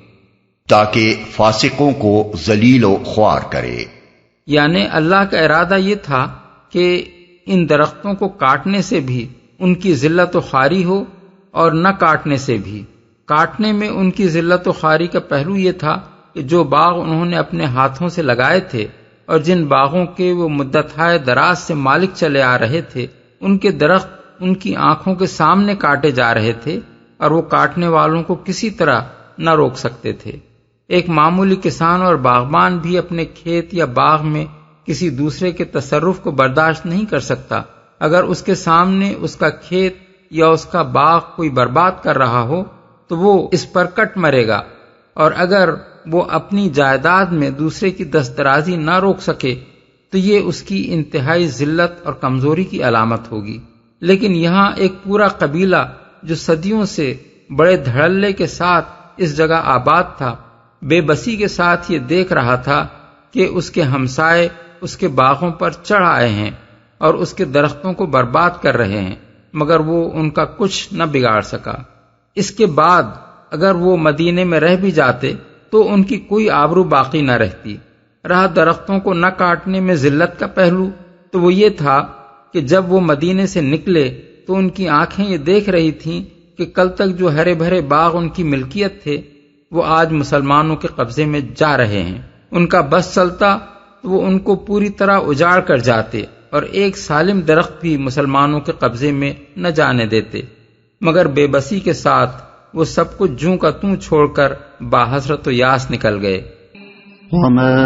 تاکہ فاسقوں کو ذلیل و خوار کرے۔ یعنی اللہ کا ارادہ یہ تھا کہ ان درختوں کو کاٹنے سے بھی ان کی ذلت و خواری ہو اور نہ کاٹنے سے بھی۔ کاٹنے میں ان کی ذلت و خواری کا پہلو یہ تھا کہ جو باغ انہوں نے اپنے ہاتھوں سے لگائے تھے اور جن باغوں کے وہ مدتہائے دراز سے مالک چلے آ رہے تھے ان کے درخت ان کی آنکھوں کے سامنے کاٹے جا رہے تھے اور وہ کاٹنے والوں کو کسی طرح نہ روک سکتے تھے۔ ایک معمولی کسان اور باغبان بھی اپنے کھیت یا باغ میں کسی دوسرے کے تصرف کو برداشت نہیں کر سکتا۔ اگر اس کے سامنے اس کا کھیت یا اس کا باغ کوئی برباد کر رہا ہو تو وہ اس پر کٹ مرے گا، اور اگر وہ اپنی جائیداد میں دوسرے کی دسترازی نہ روک سکے تو یہ اس کی انتہائی ذلت اور کمزوری کی علامت ہوگی۔ لیکن یہاں ایک پورا قبیلہ جو صدیوں سے بڑے دھڑلے کے ساتھ اس جگہ آباد تھا، بے بسی کے ساتھ یہ دیکھ رہا تھا کہ اس کے ہمسائے اس کے باغوں پر چڑھ آئے ہیں اور اس کے درختوں کو برباد کر رہے ہیں، مگر وہ ان کا کچھ نہ بگاڑ سکا۔ اس کے بعد اگر وہ مدینے میں رہ بھی جاتے تو ان کی کوئی آبرو باقی نہ رہتی۔ رہا درختوں کو نہ کاٹنے میں ذلت کا پہلو، تو وہ یہ تھا کہ جب وہ مدینے سے نکلے تو ان کی آنکھیں یہ دیکھ رہی تھیں کہ کل تک جو ہرے بھرے باغ ان کی ملکیت تھے وہ آج مسلمانوں کے قبضے میں جا رہے ہیں۔ ان کا بس چلتا تو وہ ان کو پوری طرح اجاڑ کر جاتے اور ایک سالم درخت بھی مسلمانوں کے قبضے میں نہ جانے دیتے، مگر بے بسی کے ساتھ وہ سب کچھ جوں کا توں چھوڑ کر باحسرت و یاس نکل گئے۔ وما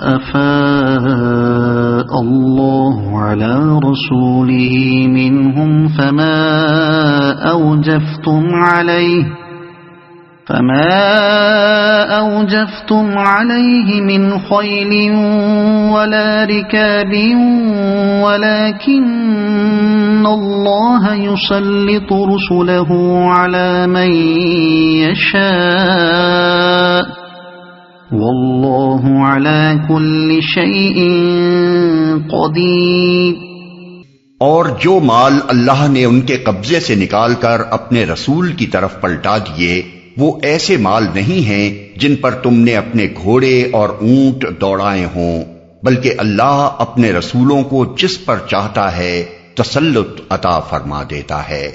أفاء الله على رسوله منهم فما أوجفتم عليه من خيل ولا ركاب ولكن الله يسلط رسله على من يشاء والله على كل شيء قدير۔ اور جو مال اللہ نے ان کے قبضے سے نکال کر اپنے رسول کی طرف پلٹا دیے وہ ایسے مال نہیں ہیں جن پر تم نے اپنے گھوڑے اور اونٹ دوڑائے ہوں، بلکہ اللہ اپنے رسولوں کو جس پر چاہتا ہے تسلط عطا فرما دیتا ہے،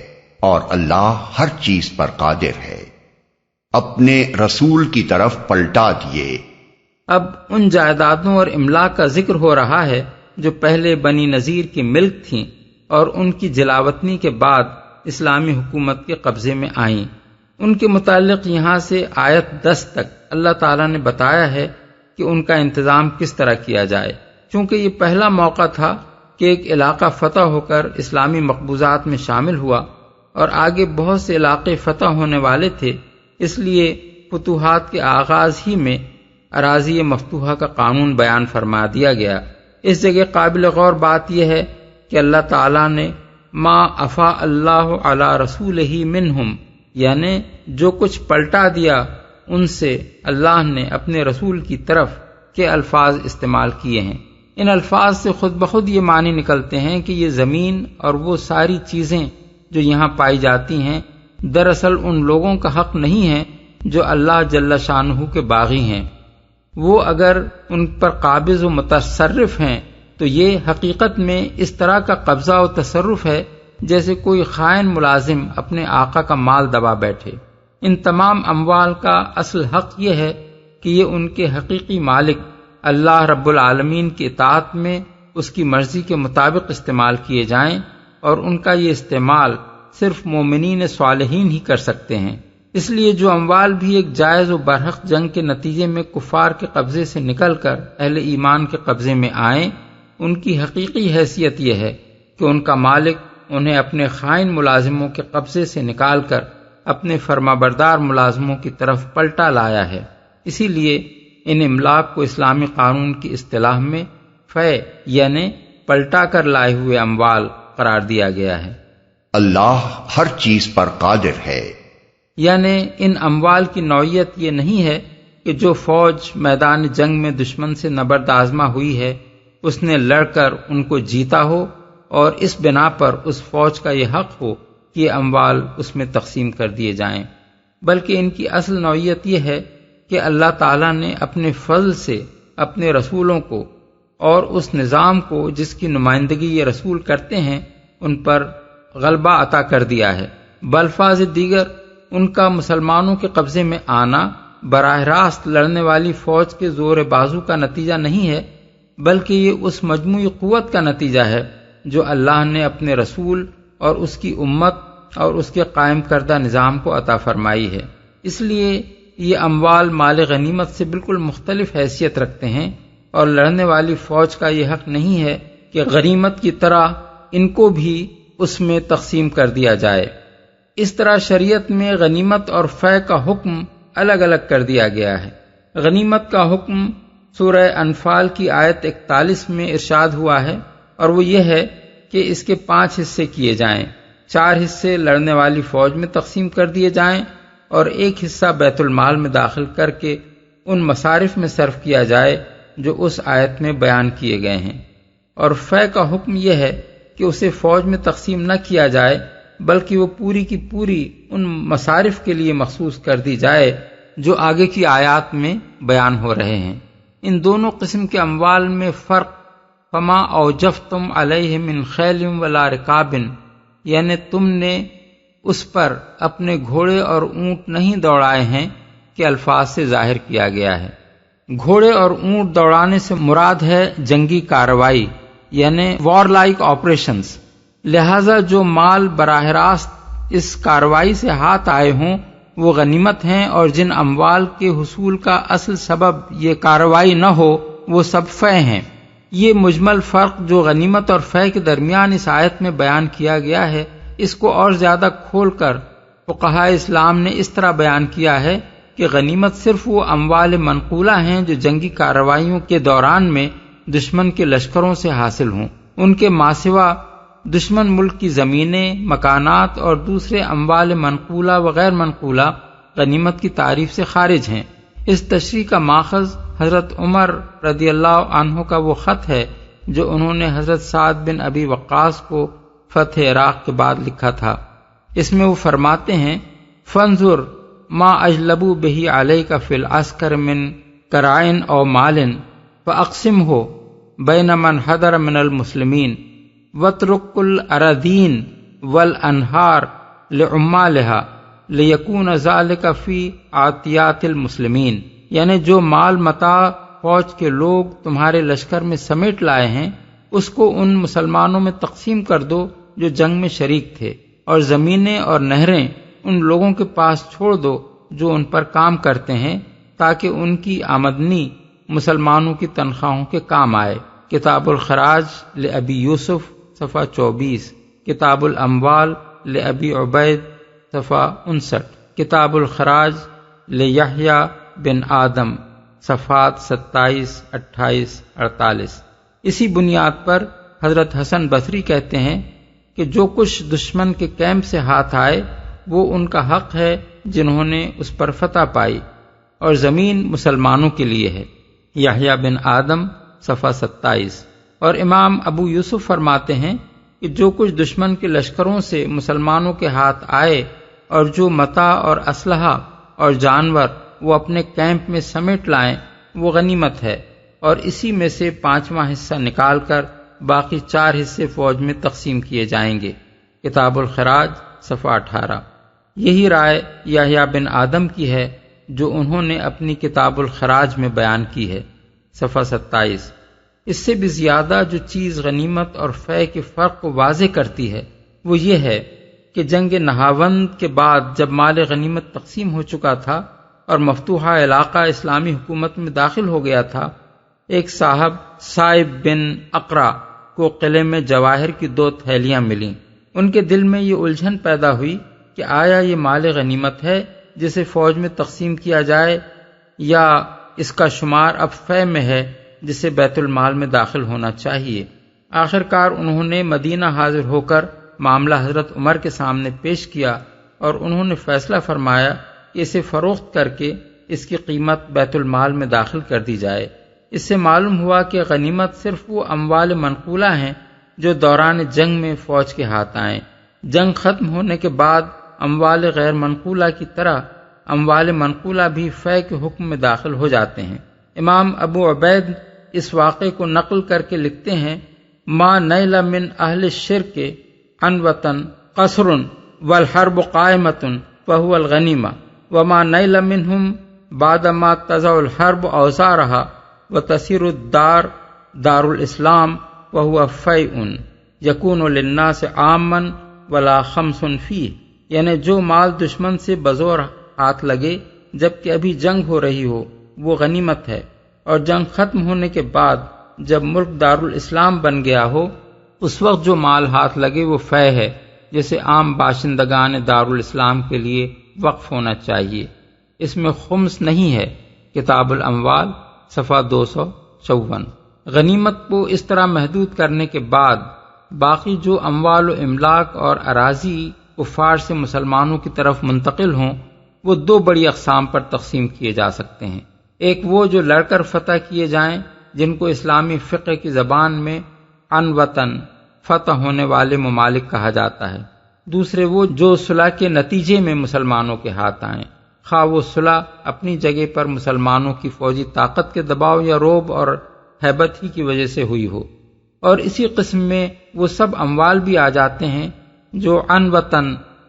اور اللہ ہر چیز پر قادر ہے۔ اپنے رسول کی طرف پلٹا دیے۔ اب ان جائیدادوں اور املاک کا ذکر ہو رہا ہے جو پہلے بنی نذیر کی ملک تھیں اور ان کی جلاوطنی کے بعد اسلامی حکومت کے قبضے میں آئیں۔ ان کے متعلق یہاں سے آیت 10 تک اللہ تعالیٰ نے بتایا ہے کہ ان کا انتظام کس طرح کیا جائے۔ چونکہ یہ پہلا موقع تھا کہ ایک علاقہ فتح ہو کر اسلامی مقبوضات میں شامل ہوا اور آگے بہت سے علاقے فتح ہونے والے تھے، اس لیے فتوحات کے آغاز ہی میں اراضی مفتوحہ کا قانون بیان فرما دیا گیا۔ اس جگہ قابل غور بات یہ ہے کہ اللہ تعالیٰ نے ما افاء اللہ علی رسولہ منہم یعنی جو کچھ پلٹا دیا ان سے اللہ نے اپنے رسول کی طرف کے الفاظ استعمال کیے ہیں۔ ان الفاظ سے خود بخود یہ معنی نکلتے ہیں کہ یہ زمین اور وہ ساری چیزیں جو یہاں پائی جاتی ہیں دراصل ان لوگوں کا حق نہیں ہے جو اللہ جل شانہ کے باغی ہیں۔ وہ اگر ان پر قابض و متصرف ہیں تو یہ حقیقت میں اس طرح کا قبضہ و تصرف ہے جیسے کوئی خائن ملازم اپنے آقا کا مال دبا بیٹھے۔ ان تمام اموال کا اصل حق یہ ہے کہ یہ ان کے حقیقی مالک اللہ رب العالمین کی اطاعت میں اس کی مرضی کے مطابق استعمال کیے جائیں، اور ان کا یہ استعمال صرف مومنین صالحین ہی کر سکتے ہیں۔ اس لیے جو اموال بھی ایک جائز و برحق جنگ کے نتیجے میں کفار کے قبضے سے نکل کر اہل ایمان کے قبضے میں آئیں، ان کی حقیقی حیثیت یہ ہے کہ ان کا مالک انہیں اپنے خائن ملازموں کے قبضے سے نکال کر اپنے فرمانبردار ملازموں کی طرف پلٹا لایا ہے۔ اسی لیے ان املاک کو اسلامی قانون کی اصطلاح میں فے یعنی پلٹا کر لائے ہوئے اموال قرار دیا گیا ہے۔ اللہ ہر چیز پر قادر ہے۔ یعنی ان اموال کی نوعیت یہ نہیں ہے کہ جو فوج میدان جنگ میں دشمن سے نبرد آزما ہوئی ہے اس نے لڑ کر ان کو جیتا ہو اور اس بنا پر اس فوج کا یہ حق ہو کہ یہ اموال اس میں تقسیم کر دیے جائیں، بلکہ ان کی اصل نوعیت یہ ہے کہ اللہ تعالیٰ نے اپنے فضل سے اپنے رسولوں کو اور اس نظام کو جس کی نمائندگی یہ رسول کرتے ہیں ان پر غلبہ عطا کر دیا ہے۔ بالفاظ دیگر ان کا مسلمانوں کے قبضے میں آنا براہ راست لڑنے والی فوج کے زور بازو کا نتیجہ نہیں ہے، بلکہ یہ اس مجموعی قوت کا نتیجہ ہے جو اللہ نے اپنے رسول اور اس کی امت اور اس کے قائم کردہ نظام کو عطا فرمائی ہے۔ اس لیے یہ اموال مال غنیمت سے بالکل مختلف حیثیت رکھتے ہیں، اور لڑنے والی فوج کا یہ حق نہیں ہے کہ غنیمت کی طرح ان کو بھی اس میں تقسیم کر دیا جائے۔ اس طرح شریعت میں غنیمت اور فے کا حکم الگ الگ کر دیا گیا ہے۔ غنیمت کا حکم سورہ انفال کی آیت 41 میں ارشاد ہوا ہے، اور وہ یہ ہے کہ اس کے 5 حصے کیے جائیں، 4 حصے لڑنے والی فوج میں تقسیم کر دیے جائیں اور 1 حصہ بیت المال میں داخل کر کے ان مصارف میں صرف کیا جائے جو اس آیت میں بیان کیے گئے ہیں۔ اور فے کا حکم یہ ہے کہ اسے فوج میں تقسیم نہ کیا جائے بلکہ وہ پوری کی پوری ان مصارف کے لیے مخصوص کر دی جائے جو آگے کی آیات میں بیان ہو رہے ہیں۔ ان دونوں قسم کے اموال میں فرق فما اوجفتم علیہ من خیل ولا رکاب، یعنی تم نے اس پر اپنے گھوڑے اور اونٹ نہیں دوڑائے ہیں کے الفاظ سے ظاہر کیا گیا ہے۔ گھوڑے اور اونٹ دوڑانے سے مراد ہے جنگی کارروائی یعنی وار لائک آپریشنز، لہذا جو مال براہ راست اس کارروائی سے ہاتھ آئے ہوں وہ غنیمت ہیں، اور جن اموال کے حصول کا اصل سبب یہ کارروائی نہ ہو وہ سب فے ہیں۔ یہ مجمل فرق جو غنیمت اور فے کے درمیان اس آیت میں بیان کیا گیا ہے، اس کو اور زیادہ کھول کر فقہاء اسلام نے اس طرح بیان کیا ہے کہ غنیمت صرف وہ اموال منقولہ ہیں جو جنگی کارروائیوں کے دوران میں دشمن کے لشکروں سے حاصل ہوں، ان کے ماسوا دشمن ملک کی زمینیں، مکانات اور دوسرے اموال منقولہ و غیر منقولہ غنیمت کی تعریف سے خارج ہیں۔ اس تشریح کا ماخذ حضرت عمر رضی اللہ عنہ کا وہ خط ہے جو انہوں نے حضرت سعد بن ابی وقاص کو فتح عراق کے بعد لکھا تھا۔ اس میں وہ فرماتے ہیں فانظر ما اجلبوا به علیک فی العسکر من کرائن او مال فاقسمہ بین من حضر من المسلمین واترک الاراضین والانہار لعمالها لیکون ذلک فی عطیات المسلمین، یعنی جو مال متاع فوج کے لوگ تمہارے لشکر میں سمیٹ لائے ہیں اس کو ان مسلمانوں میں تقسیم کر دو جو جنگ میں شریک تھے، اور زمینیں اور نہریں ان لوگوں کے پاس چھوڑ دو جو ان پر کام کرتے ہیں تاکہ ان کی آمدنی مسلمانوں کی تنخواہوں کے کام آئے۔ کتاب الخراج لابی یوسف صفحہ 24، کتاب الاموال لابی عبید صفحہ 59، کتاب الخراج لیحییٰ بن آدم صفحات 27، 28، 48۔ اسی بنیاد پر حضرت حسن بصری کہتے ہیں کہ جو کچھ دشمن کے کیمپ سے ہاتھ آئے وہ ان کا حق ہے جنہوں نے اس پر فتح پائی، اور زمین مسلمانوں کے لیے ہے۔ یحییٰ بن آدم صفحہ 27۔ اور امام ابو یوسف فرماتے ہیں کہ جو کچھ دشمن کے لشکروں سے مسلمانوں کے ہاتھ آئے اور جو متاع اور اسلحہ اور جانور وہ اپنے کیمپ میں سمیٹ لائیں وہ غنیمت ہے، اور اسی میں سے 5واں حصہ نکال کر باقی 4 حصے فوج میں تقسیم کیے جائیں گے۔ کتاب الخراج صفحہ 18۔ یہی رائے یحییٰ بن آدم کی ہے جو انہوں نے اپنی کتاب الخراج میں بیان کی ہے، صفحہ 27۔ اس سے بھی زیادہ جو چیز غنیمت اور فے کے فرق کو واضح کرتی ہے وہ یہ ہے کہ جنگ نہاوند کے بعد جب مال غنیمت تقسیم ہو چکا تھا اور مفتوحہ علاقہ اسلامی حکومت میں داخل ہو گیا تھا، ایک صاحب صائب بن اقرا کو قلعے میں جواہر کی 2 تھیلیاں ملیں۔ ان کے دل میں یہ الجھن پیدا ہوئی کہ آیا یہ مال غنیمت ہے جسے فوج میں تقسیم کیا جائے، یا اس کا شمار اب فے میں ہے جسے بیت المال میں داخل ہونا چاہیے۔ آخر کار انہوں نے مدینہ حاضر ہو کر معاملہ حضرت عمر کے سامنے پیش کیا، اور انہوں نے فیصلہ فرمایا کہ اسے فروخت کر کے اس کی قیمت بیت المال میں داخل کر دی جائے۔ اس سے معلوم ہوا کہ غنیمت صرف وہ اموال منقولہ ہیں جو دوران جنگ میں فوج کے ہاتھ آئیں۔ جنگ ختم ہونے کے بعد اموال غیر منقولہ کی طرح اموال منقولہ بھی فے کے حکم میں داخل ہو جاتے ہیں۔ امام ابو عبید اس واقعے کو نقل کر کے لکھتے ہیں، ما نیل من اہل الشرک عن وطن قصر والحرب قائمۃ فهو الغنیمہ وما نیل منہم بعد ما تضع الحرب اوزارها وتصیر الدار دار الاسلام وهو فیء یکون للناس عاما ولا خمس فیہ، یعنی جو مال دشمن سے بزور ہاتھ لگے جبکہ ابھی جنگ ہو رہی ہو وہ غنیمت ہے، اور جنگ ختم ہونے کے بعد جب ملک دارالاسلام بن گیا ہو اس وقت جو مال ہاتھ لگے وہ فے ہے، جسے عام باشندگان دارالاسلام کے لیے وقف ہونا چاہیے۔ اس میں خمس نہیں ہے۔ کتاب الاموال صفحہ 254۔ غنیمت کو اس طرح محدود کرنے کے بعد باقی جو اموال و املاک اور اراضی کفار سے مسلمانوں کی طرف منتقل ہوں وہ 2 بڑی اقسام پر تقسیم کیے جا سکتے ہیں۔ ایک وہ جو لڑ کر فتح کیے جائیں جن کو اسلامی فقہ کی زبان میں عن وطن فتح ہونے والے ممالک کہا جاتا ہے۔ دوسرے وہ جو صلح کے نتیجے میں مسلمانوں کے ہاتھ آئیں، خواہ وہ صلح اپنی جگہ پر مسلمانوں کی فوجی طاقت کے دباؤ یا روب اور ہیبت ہی کی وجہ سے ہوئی ہو۔ اور اسی قسم میں وہ سب اموال بھی آ جاتے ہیں جو عن وطن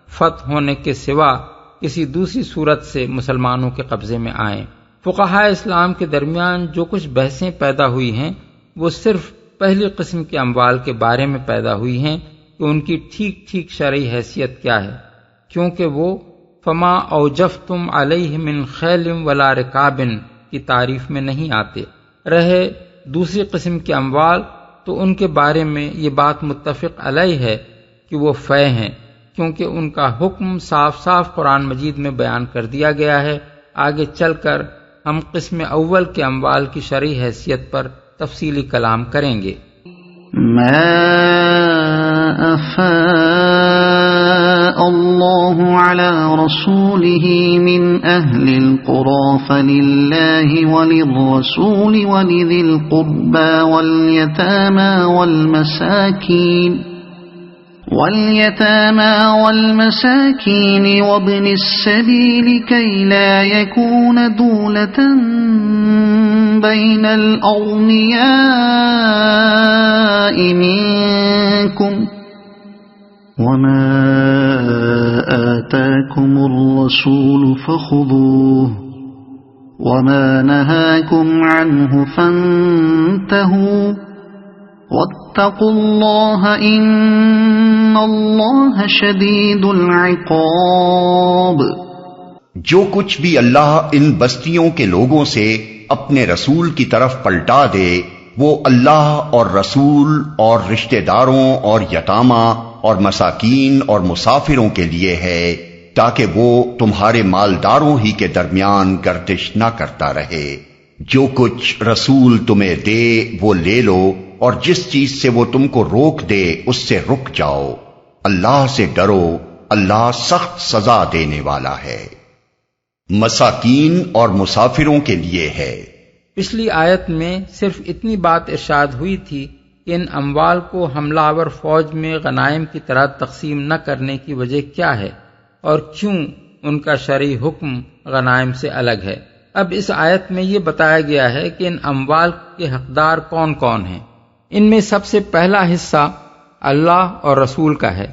فتح ہونے کے سوا کسی دوسری صورت سے مسلمانوں کے قبضے میں آئیں۔ فقہائے اسلام کے درمیان جو کچھ بحثیں پیدا ہوئی ہیں وہ صرف پہلی قسم کے اموال کے بارے میں پیدا ہوئی ہیں کہ ان کی ٹھیک ٹھیک شرعی حیثیت کیا ہے، کیونکہ وہ فما اوجفتم علیہ من خیل ولا رکاب کی تعریف میں نہیں آتے۔ رہے دوسری قسم کے اموال تو ان کے بارے میں یہ بات متفق علیہ ہے کہ وہ فے ہیں، کیونکہ ان کا حکم صاف صاف قرآن مجید میں بیان کر دیا گیا ہے۔ آگے چل کر ہم قسم اول کے اموال کی شرعی حیثیت پر تفصیلی کلام کریں گے۔ ما أفاء الله على رسوله من أهل القرى فلله وللرسول ولذي القربى واليتامى والمساكين وابن السبيل كي لا يكون دولة بين الأغنياء منكم وما آتاكم الرسول فخذوه وما نهاكم عنه فانتهوا واتقوا الله ان اللہ شدید العقاب۔ جو کچھ بھی اللہ ان بستیوں کے لوگوں سے اپنے رسول کی طرف پلٹا دے وہ اللہ اور رسول اور رشتہ داروں اور یتامہ اور مساکین اور مسافروں کے لیے ہے، تاکہ وہ تمہارے مالداروں ہی کے درمیان گردش نہ کرتا رہے۔ جو کچھ رسول تمہیں دے وہ لے لو، اور جس چیز سے وہ تم کو روک دے اس سے رک جاؤ۔ اللہ سے ڈرو، اللہ سخت سزا دینے والا ہے۔ مساکین اور مسافروں کے لیے ہے۔ پچھلی آیت میں صرف اتنی بات ارشاد ہوئی تھی کہ ان اموال کو حملہ آور فوج میں غنائم کی طرح تقسیم نہ کرنے کی وجہ کیا ہے اور کیوں ان کا شرعی حکم غنائم سے الگ ہے۔ اب اس آیت میں یہ بتایا گیا ہے کہ ان اموال کے حقدار کون کون ہیں۔ ان میں سب سے پہلا حصہ اللہ اور رسول کا ہے۔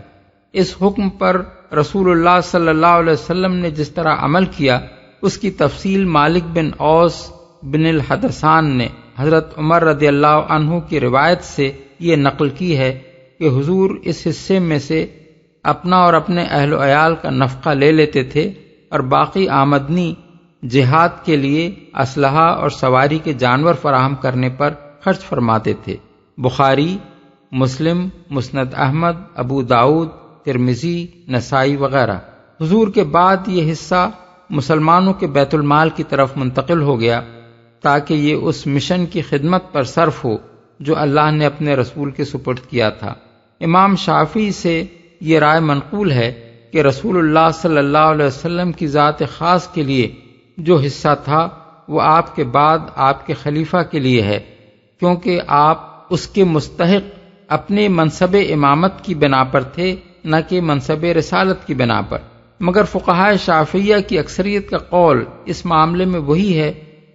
اس حکم پر رسول اللہ صلی اللہ علیہ وسلم نے جس طرح عمل کیا اس کی تفصیل مالک بن اوس بن الحدثان نے حضرت عمر رضی اللہ عنہ کی روایت سے یہ نقل کی ہے کہ حضور اس حصے میں سے اپنا اور اپنے اہل و عیال کا نفقہ لے لیتے تھے اور باقی آمدنی جہاد کے لیے اسلحہ اور سواری کے جانور فراہم کرنے پر خرچ فرماتے تھے۔ بخاری، مسلم، مسند احمد، ابو داؤد، ترمذی، نسائی وغیرہ۔ حضور کے بعد یہ حصہ مسلمانوں کے بیت المال کی طرف منتقل ہو گیا تاکہ یہ اس مشن کی خدمت پر صرف ہو جو اللہ نے اپنے رسول کے سپرد کیا تھا۔ امام شافعی سے یہ رائے منقول ہے کہ رسول اللہ صلی اللہ علیہ وسلم کی ذات خاص کے لیے جو حصہ تھا وہ آپ کے بعد آپ کے خلیفہ کے لیے ہے، کیونکہ آپ اس کے مستحق اپنے منصب امامت کی بنا پر تھے نہ کہ منصب رسالت کی بنا پر۔ مگر فقہائے شافعیہ کی اکثریت کا قول اس معاملے میں وہی ہے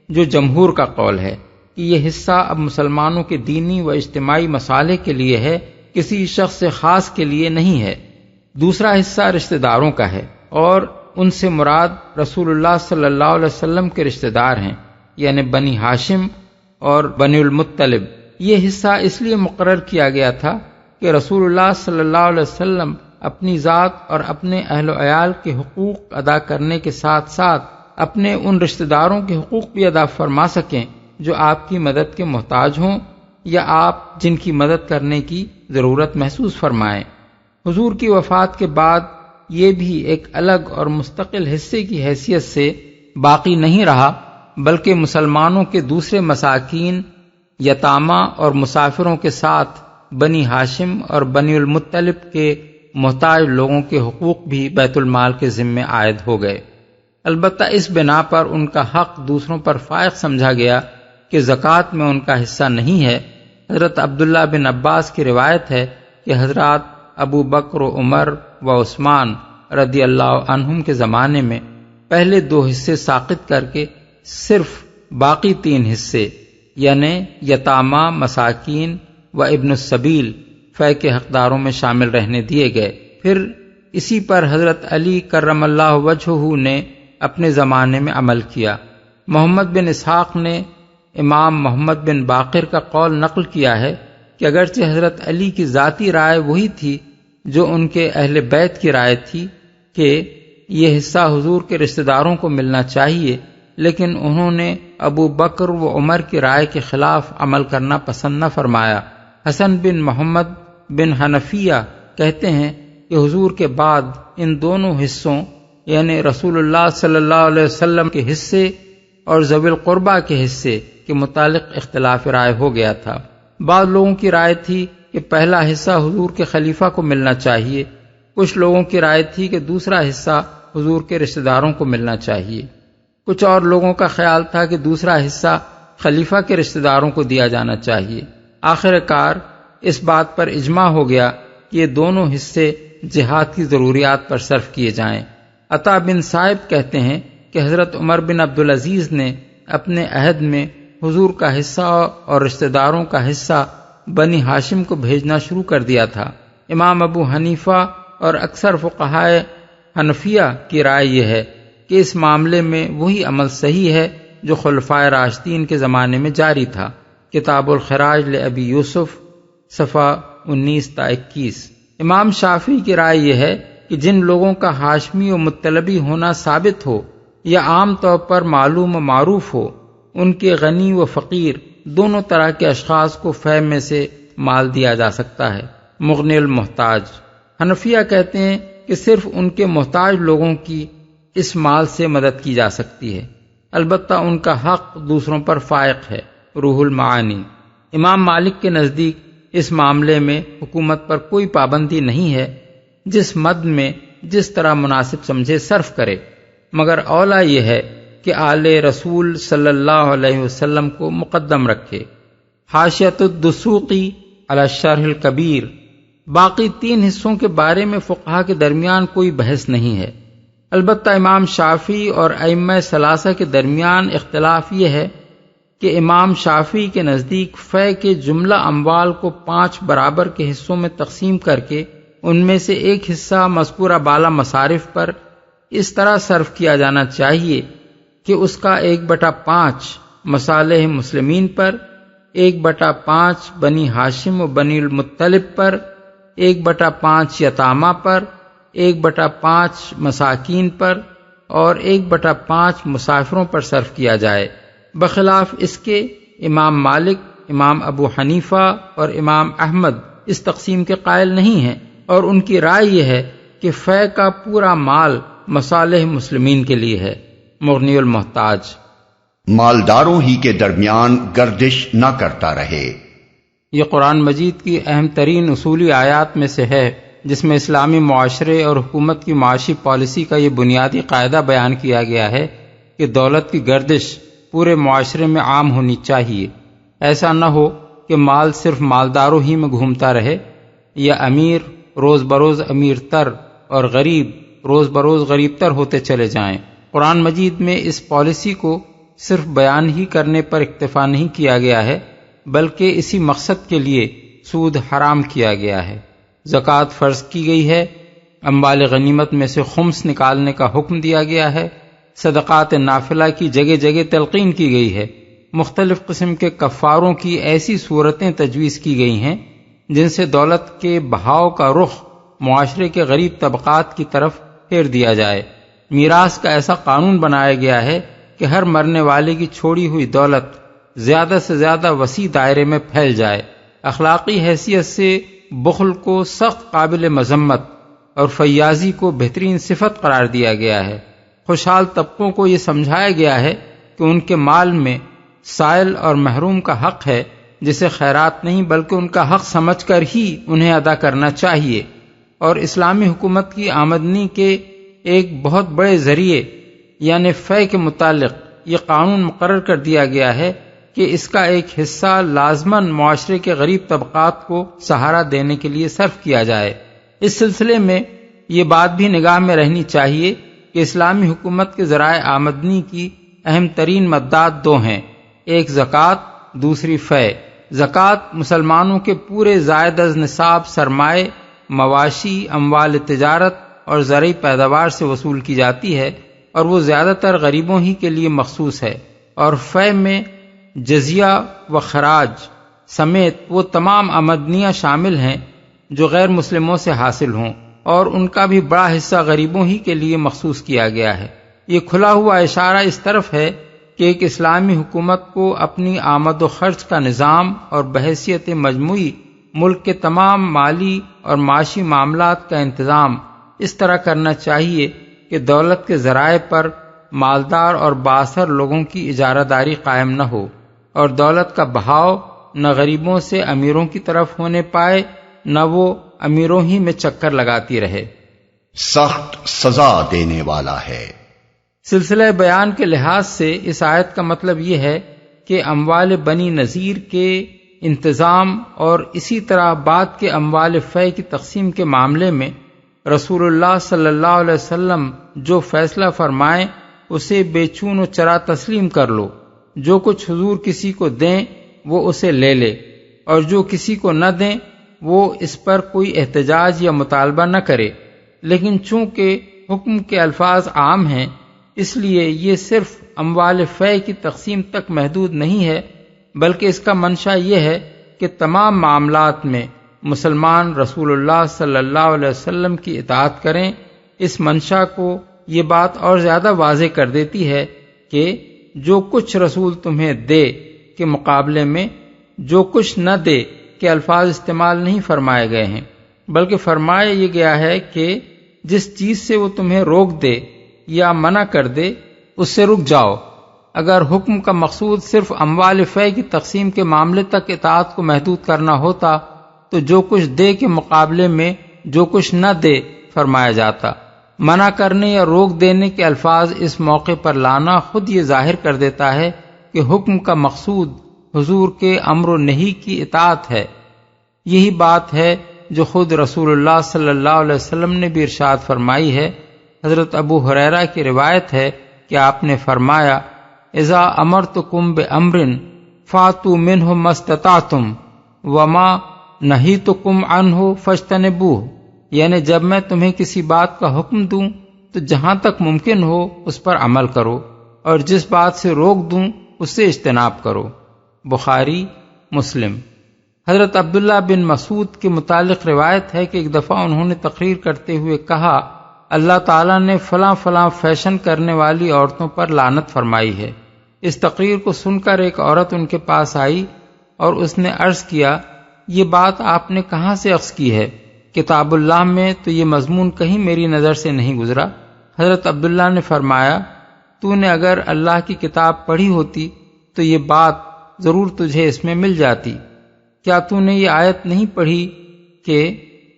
جو جمہور کا قول ہے کہ یہ حصہ اب مسلمانوں کے دینی و اجتماعی مصالح کے لیے ہے، کسی شخص خاص کے لیے نہیں ہے۔ دوسرا حصہ رشتہ داروں کا ہے اور ان سے مراد رسول اللہ صلی اللہ علیہ وسلم کے رشتہ دار ہیں، یعنی بنی ہاشم اور بنی المطلب۔ یہ حصہ اس لیے مقرر کیا گیا تھا کہ رسول اللہ صلی اللہ علیہ وسلم اپنی ذات اور اپنے اہل و عیال کے حقوق ادا کرنے کے ساتھ ساتھ اپنے ان رشتہ داروں کے حقوق بھی ادا فرما سکیں جو آپ کی مدد کے محتاج ہوں یا آپ جن کی مدد کرنے کی ضرورت محسوس فرمائیں۔ حضور کی وفات کے بعد یہ بھی ایک الگ اور مستقل حصے کی حیثیت سے باقی نہیں رہا، بلکہ مسلمانوں کے دوسرے مساکین، یتامہ اور مسافروں کے ساتھ بنی ہاشم اور بنی المطلب کے محتاج لوگوں کے حقوق بھی بیت المال کے ذمے عائد ہو گئے۔ البتہ اس بنا پر ان کا حق دوسروں پر فائق سمجھا گیا کہ زکوٰۃ میں ان کا حصہ نہیں ہے۔ حضرت عبداللہ بن عباس کی روایت ہے کہ حضرات ابو بکر و عمر و عثمان رضی اللہ عنہم کے زمانے میں پہلے 2 حصے ساقط کر کے صرف باقی 3 حصے یعنی یتامہ، مساکین و ابن السبیل فے کے حقداروں میں شامل رہنے دیے گئے۔ پھر اسی پر حضرت علی کرم اللہ وجہہ نے اپنے زمانے میں عمل کیا۔ محمد بن اسحاق نے امام محمد بن باقر کا قول نقل کیا ہے کہ اگرچہ حضرت علی کی ذاتی رائے وہی تھی جو ان کے اہل بیت کی رائے تھی کہ یہ حصہ حضور کے رشتہ داروں کو ملنا چاہیے، لیکن انہوں نے ابو بکر و عمر کی رائے کے خلاف عمل کرنا پسند نہ فرمایا۔ حسن بن محمد بن حنفیہ کہتے ہیں کہ حضور کے بعد ان دونوں حصوں یعنی رسول اللہ صلی اللہ علیہ وسلم کے حصے اور ذوی القربہ کے حصے کے متعلق اختلاف رائے ہو گیا تھا۔ بعض لوگوں کی رائے تھی کہ پہلا حصہ حضور کے خلیفہ کو ملنا چاہیے، کچھ لوگوں کی رائے تھی کہ دوسرا حصہ حضور کے رشتہ داروں کو ملنا چاہیے، کچھ اور لوگوں کا خیال تھا کہ دوسرا حصہ خلیفہ کے رشتہ داروں کو دیا جانا چاہیے۔ آخر کار اس بات پر اجماع ہو گیا کہ یہ دونوں حصے جہاد کی ضروریات پر صرف کیے جائیں۔ عطا بن صائب کہتے ہیں کہ حضرت عمر بن عبدالعزیز نے اپنے عہد میں حضور کا حصہ اور رشتہ داروں کا حصہ بنی ہاشم کو بھیجنا شروع کر دیا تھا۔ امام ابو حنیفہ اور اکثر فقہائے حنفیہ کی رائے یہ ہے کہ اس معاملے میں وہی عمل صحیح ہے جو خلفائے راشدین کے زمانے میں جاری تھا۔ کتاب الخراج لابی یوسف صفحہ 19 تا 21۔ امام شافعی کی رائے یہ ہے کہ جن لوگوں کا ہاشمی و مطلبی ہونا ثابت ہو یا عام طور پر معلوم و معروف ہو، ان کے غنی و فقیر دونوں طرح کے اشخاص کو فے میں سے مال دیا جا سکتا ہے۔ مغنی المحتاج حنفیہ کہتے ہیں کہ صرف ان کے محتاج لوگوں کی اس مال سے مدد کی جا سکتی ہے، البتہ ان کا حق دوسروں پر فائق ہے۔ روح المعانی۔ امام مالک کے نزدیک اس معاملے میں حکومت پر کوئی پابندی نہیں ہے۔ جس مد میں جس طرح مناسب سمجھے صرف کرے، مگر اولا یہ ہے کہ آل رسول صلی اللہ علیہ وسلم کو مقدم رکھے۔ حاشیۃ الدسوقی علی الشرح الکبیر۔ باقی 3 حصوں کے بارے میں فقہا کے درمیان کوئی بحث نہیں ہے، البتہ امام شافعی اور ائمہ ثلاثہ کے درمیان اختلاف یہ ہے کہ امام شافعی کے نزدیک فے کے جملہ اموال کو 5 برابر کے حصوں میں تقسیم کر کے ان میں سے ایک حصہ مذکورہ بالا مصارف پر اس طرح صرف کیا جانا چاہیے کہ اس کا 1/5 مصالح مسلمین پر، 1/5 بنی ہاشم و بنی المطلب پر، 1/5 یتامہ پر، 1/5 مساکین پر اور 1/5 مسافروں پر صرف کیا جائے۔ بخلاف اس کے امام مالک، امام ابو حنیفہ اور امام احمد اس تقسیم کے قائل نہیں ہیں، اور ان کی رائے یہ ہے کہ فے کا پورا مال مصالح مسلمین کے لیے ہے۔ مغنی المحتاج۔ مالداروں ہی کے درمیان گردش نہ کرتا رہے۔ یہ قرآن مجید کی اہم ترین اصولی آیات میں سے ہے، جس میں اسلامی معاشرے اور حکومت کی معاشی پالیسی کا یہ بنیادی قاعدہ بیان کیا گیا ہے کہ دولت کی گردش پورے معاشرے میں عام ہونی چاہیے۔ ایسا نہ ہو کہ مال صرف مالداروں ہی میں گھومتا رہے، یا امیر روز بروز امیر تر اور غریب روز بروز غریب تر ہوتے چلے جائیں۔ قرآن مجید میں اس پالیسی کو صرف بیان ہی کرنے پر اکتفا نہیں کیا گیا ہے، بلکہ اسی مقصد کے لیے سود حرام کیا گیا ہے۔ زکوٰۃ فرض کی گئی ہے، اموال غنیمت میں سے خمس نکالنے کا حکم دیا گیا ہے، صدقات نافلہ کی جگہ جگہ تلقین کی گئی ہے، مختلف قسم کے کفاروں کی ایسی صورتیں تجویز کی گئی ہیں جن سے دولت کے بہاؤ کا رخ معاشرے کے غریب طبقات کی طرف پھیر دیا جائے۔ میراث کا ایسا قانون بنایا گیا ہے کہ ہر مرنے والے کی چھوڑی ہوئی دولت زیادہ سے زیادہ وسیع دائرے میں پھیل جائے۔ اخلاقی حیثیت سے بخل کو سخت قابل مذمت اور فیاضی کو بہترین صفت قرار دیا گیا ہے۔ خوشحال طبقوں کو یہ سمجھایا گیا ہے کہ ان کے مال میں سائل اور محروم کا حق ہے، جسے خیرات نہیں بلکہ ان کا حق سمجھ کر ہی انہیں ادا کرنا چاہیے، اور اسلامی حکومت کی آمدنی کے ایک بہت بڑے ذریعے یعنی فے کے متعلق یہ قانون مقرر کر دیا گیا ہے کہ اس کا ایک حصہ لازماً معاشرے کے غریب طبقات کو سہارا دینے کے لیے صرف کیا جائے۔ اس سلسلے میں یہ بات بھی نگاہ میں رہنی چاہیے کہ اسلامی حکومت کے ذرائع آمدنی کی اہم ترین مدات 2 ہیں، ایک زکوٰۃ، دوسری فے۔ زکوٰۃ مسلمانوں کے پورے زائد از نصاب سرمائے، مواشی، اموال تجارت اور زرعی پیداوار سے وصول کی جاتی ہے، اور وہ زیادہ تر غریبوں ہی کے لیے مخصوص ہے، اور فے میں جزیہ و خراج سمیت وہ تمام آمدنیاں شامل ہیں جو غیر مسلموں سے حاصل ہوں، اور ان کا بھی بڑا حصہ غریبوں ہی کے لیے مخصوص کیا گیا ہے۔ یہ کھلا ہوا اشارہ اس طرف ہے کہ ایک اسلامی حکومت کو اپنی آمد و خرچ کا نظام اور بحیثیت مجموعی ملک کے تمام مالی اور معاشی معاملات کا انتظام اس طرح کرنا چاہیے کہ دولت کے ذرائع پر مالدار اور بااثر لوگوں کی اجارہ داری قائم نہ ہو، اور دولت کا بہاؤ نہ غریبوں سے امیروں کی طرف ہونے پائے، نہ وہ امیروں ہی میں چکر لگاتی رہے۔ سخت سزا دینے والا ہے۔ سلسلہ بیان کے لحاظ سے اس آیت کا مطلب یہ ہے کہ اموال بنی نذیر کے انتظام اور اسی طرح بعد کے اموال فے کی تقسیم کے معاملے میں رسول اللہ صلی اللہ علیہ وسلم جو فیصلہ فرمائیں اسے بے چون و چرا تسلیم کر لو۔ جو کچھ حضور کسی کو دیں وہ اسے لے لے، اور جو کسی کو نہ دیں وہ اس پر کوئی احتجاج یا مطالبہ نہ کرے۔ لیکن چونکہ حکم کے الفاظ عام ہیں، اس لیے یہ صرف اموال فے کی تقسیم تک محدود نہیں ہے، بلکہ اس کا منشا یہ ہے کہ تمام معاملات میں مسلمان رسول اللہ صلی اللہ علیہ وسلم کی اطاعت کریں۔ اس منشا کو یہ بات اور زیادہ واضح کر دیتی ہے کہ جو کچھ رسول تمہیں دے کے مقابلے میں جو کچھ نہ دے کے الفاظ استعمال نہیں فرمائے گئے ہیں، بلکہ فرمایا یہ گیا ہے کہ جس چیز سے وہ تمہیں روک دے یا منع کر دے اس سے رک جاؤ۔ اگر حکم کا مقصود صرف اموال فے کی تقسیم کے معاملے تک اطاعت کو محدود کرنا ہوتا تو جو کچھ دے کے مقابلے میں جو کچھ نہ دے فرمایا جاتا، منع کرنے یا روک دینے کے الفاظ اس موقع پر لانا خود یہ ظاہر کر دیتا ہے کہ حکم کا مقصود حضور کے امر و نہی کی اطاعت ہے۔ یہی بات ہے جو خود رسول اللہ صلی اللہ علیہ وسلم نے بھی ارشاد فرمائی ہے۔ حضرت ابو ہریرہ کی روایت ہے کہ آپ نے فرمایا، اذا امرتکم بامر فاتوا منہ ما استطعتم وما نہیتکم عنہ فاجتنبوہ، یعنی جب میں تمہیں کسی بات کا حکم دوں تو جہاں تک ممکن ہو اس پر عمل کرو، اور جس بات سے روک دوں اس سے اجتناب کرو۔ بخاری مسلم۔ حضرت عبداللہ بن مسعود کے متعلق روایت ہے کہ ایک دفعہ انہوں نے تقریر کرتے ہوئے کہا، اللہ تعالیٰ نے فلاں فلاں فیشن کرنے والی عورتوں پر لعنت فرمائی ہے۔ اس تقریر کو سن کر ایک عورت ان کے پاس آئی اور اس نے عرض کیا، یہ بات آپ نے کہاں سے اخذ کی ہے؟ کتاب اللہ میں تو یہ مضمون کہیں میری نظر سے نہیں گزرا۔ حضرت عبداللہ نے فرمایا، تو نے اگر اللہ کی کتاب پڑھی ہوتی تو یہ بات ضرور تجھے اس میں مل جاتی۔ کیا تو نے یہ آیت نہیں پڑھی کہ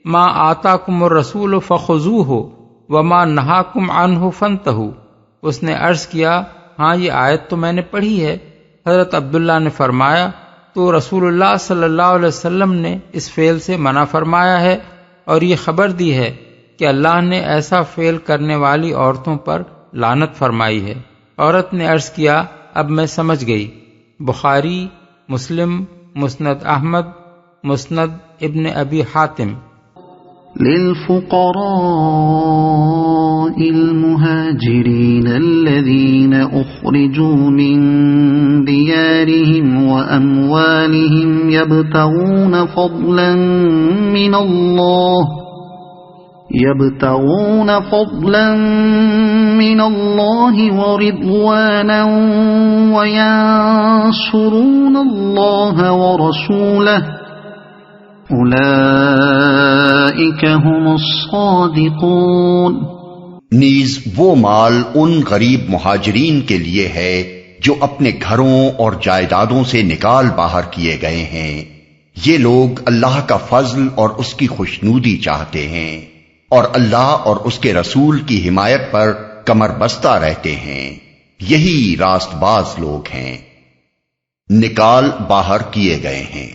ما آتاکم الرسول فخذوہ وما نہاکم عنہ فانتہوا؟ اس نے عرض کیا، ہاں یہ آیت تو میں نے پڑھی ہے۔ حضرت عبداللہ نے فرمایا، تو رسول اللہ صلی اللہ علیہ وسلم نے اس فعل سے منع فرمایا ہے اور یہ خبر دی ہے کہ اللہ نے ایسا فعل کرنے والی عورتوں پر لعنت فرمائی ہے۔ عورت نے عرض کیا، اب میں سمجھ گئی۔ بخاری مسلم، مسند احمد، مسند ابن ابی حاتم۔ للفقراء المهاجرين الذين أخرجوا من ديارهم وأموالهم يبتغون فضلا من الله ورضوانا وينصرون الله ورسوله اولئک هم الصادقون۔ نیز وہ مال ان غریب مہاجرین کے لیے ہے جو اپنے گھروں اور جائیدادوں سے نکال باہر کیے گئے ہیں۔ یہ لوگ اللہ کا فضل اور اس کی خوشنودی چاہتے ہیں اور اللہ اور اس کے رسول کی حمایت پر کمر بستہ رہتے ہیں، یہی راست باز لوگ ہیں۔ نکال باہر کیے گئے ہیں،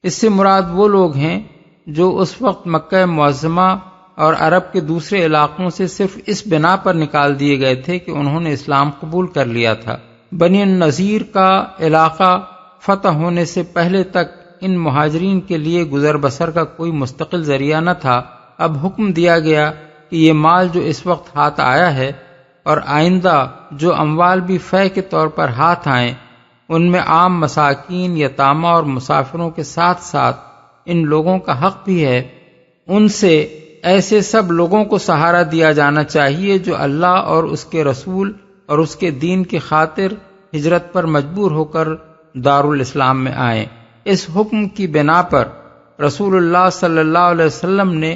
اس سے مراد وہ لوگ ہیں جو اس وقت مکہ معظمہ اور عرب کے دوسرے علاقوں سے صرف اس بنا پر نکال دیے گئے تھے کہ انہوں نے اسلام قبول کر لیا تھا۔ بنی النضیر کا علاقہ فتح ہونے سے پہلے تک ان مہاجرین کے لیے گزر بسر کا کوئی مستقل ذریعہ نہ تھا۔ اب حکم دیا گیا کہ یہ مال جو اس وقت ہاتھ آیا ہے اور آئندہ جو اموال بھی فے کے طور پر ہاتھ آئیں، ان میں عام مساکین، یتامہ اور مسافروں کے ساتھ ساتھ ان لوگوں کا حق بھی ہے۔ ان سے ایسے سب لوگوں کو سہارا دیا جانا چاہیے جو اللہ اور اس کے رسول اور اس کے دین کی خاطر ہجرت پر مجبور ہو کر دارالاسلام میں آئیں۔ اس حکم کی بنا پر رسول اللہ صلی اللہ علیہ وسلم نے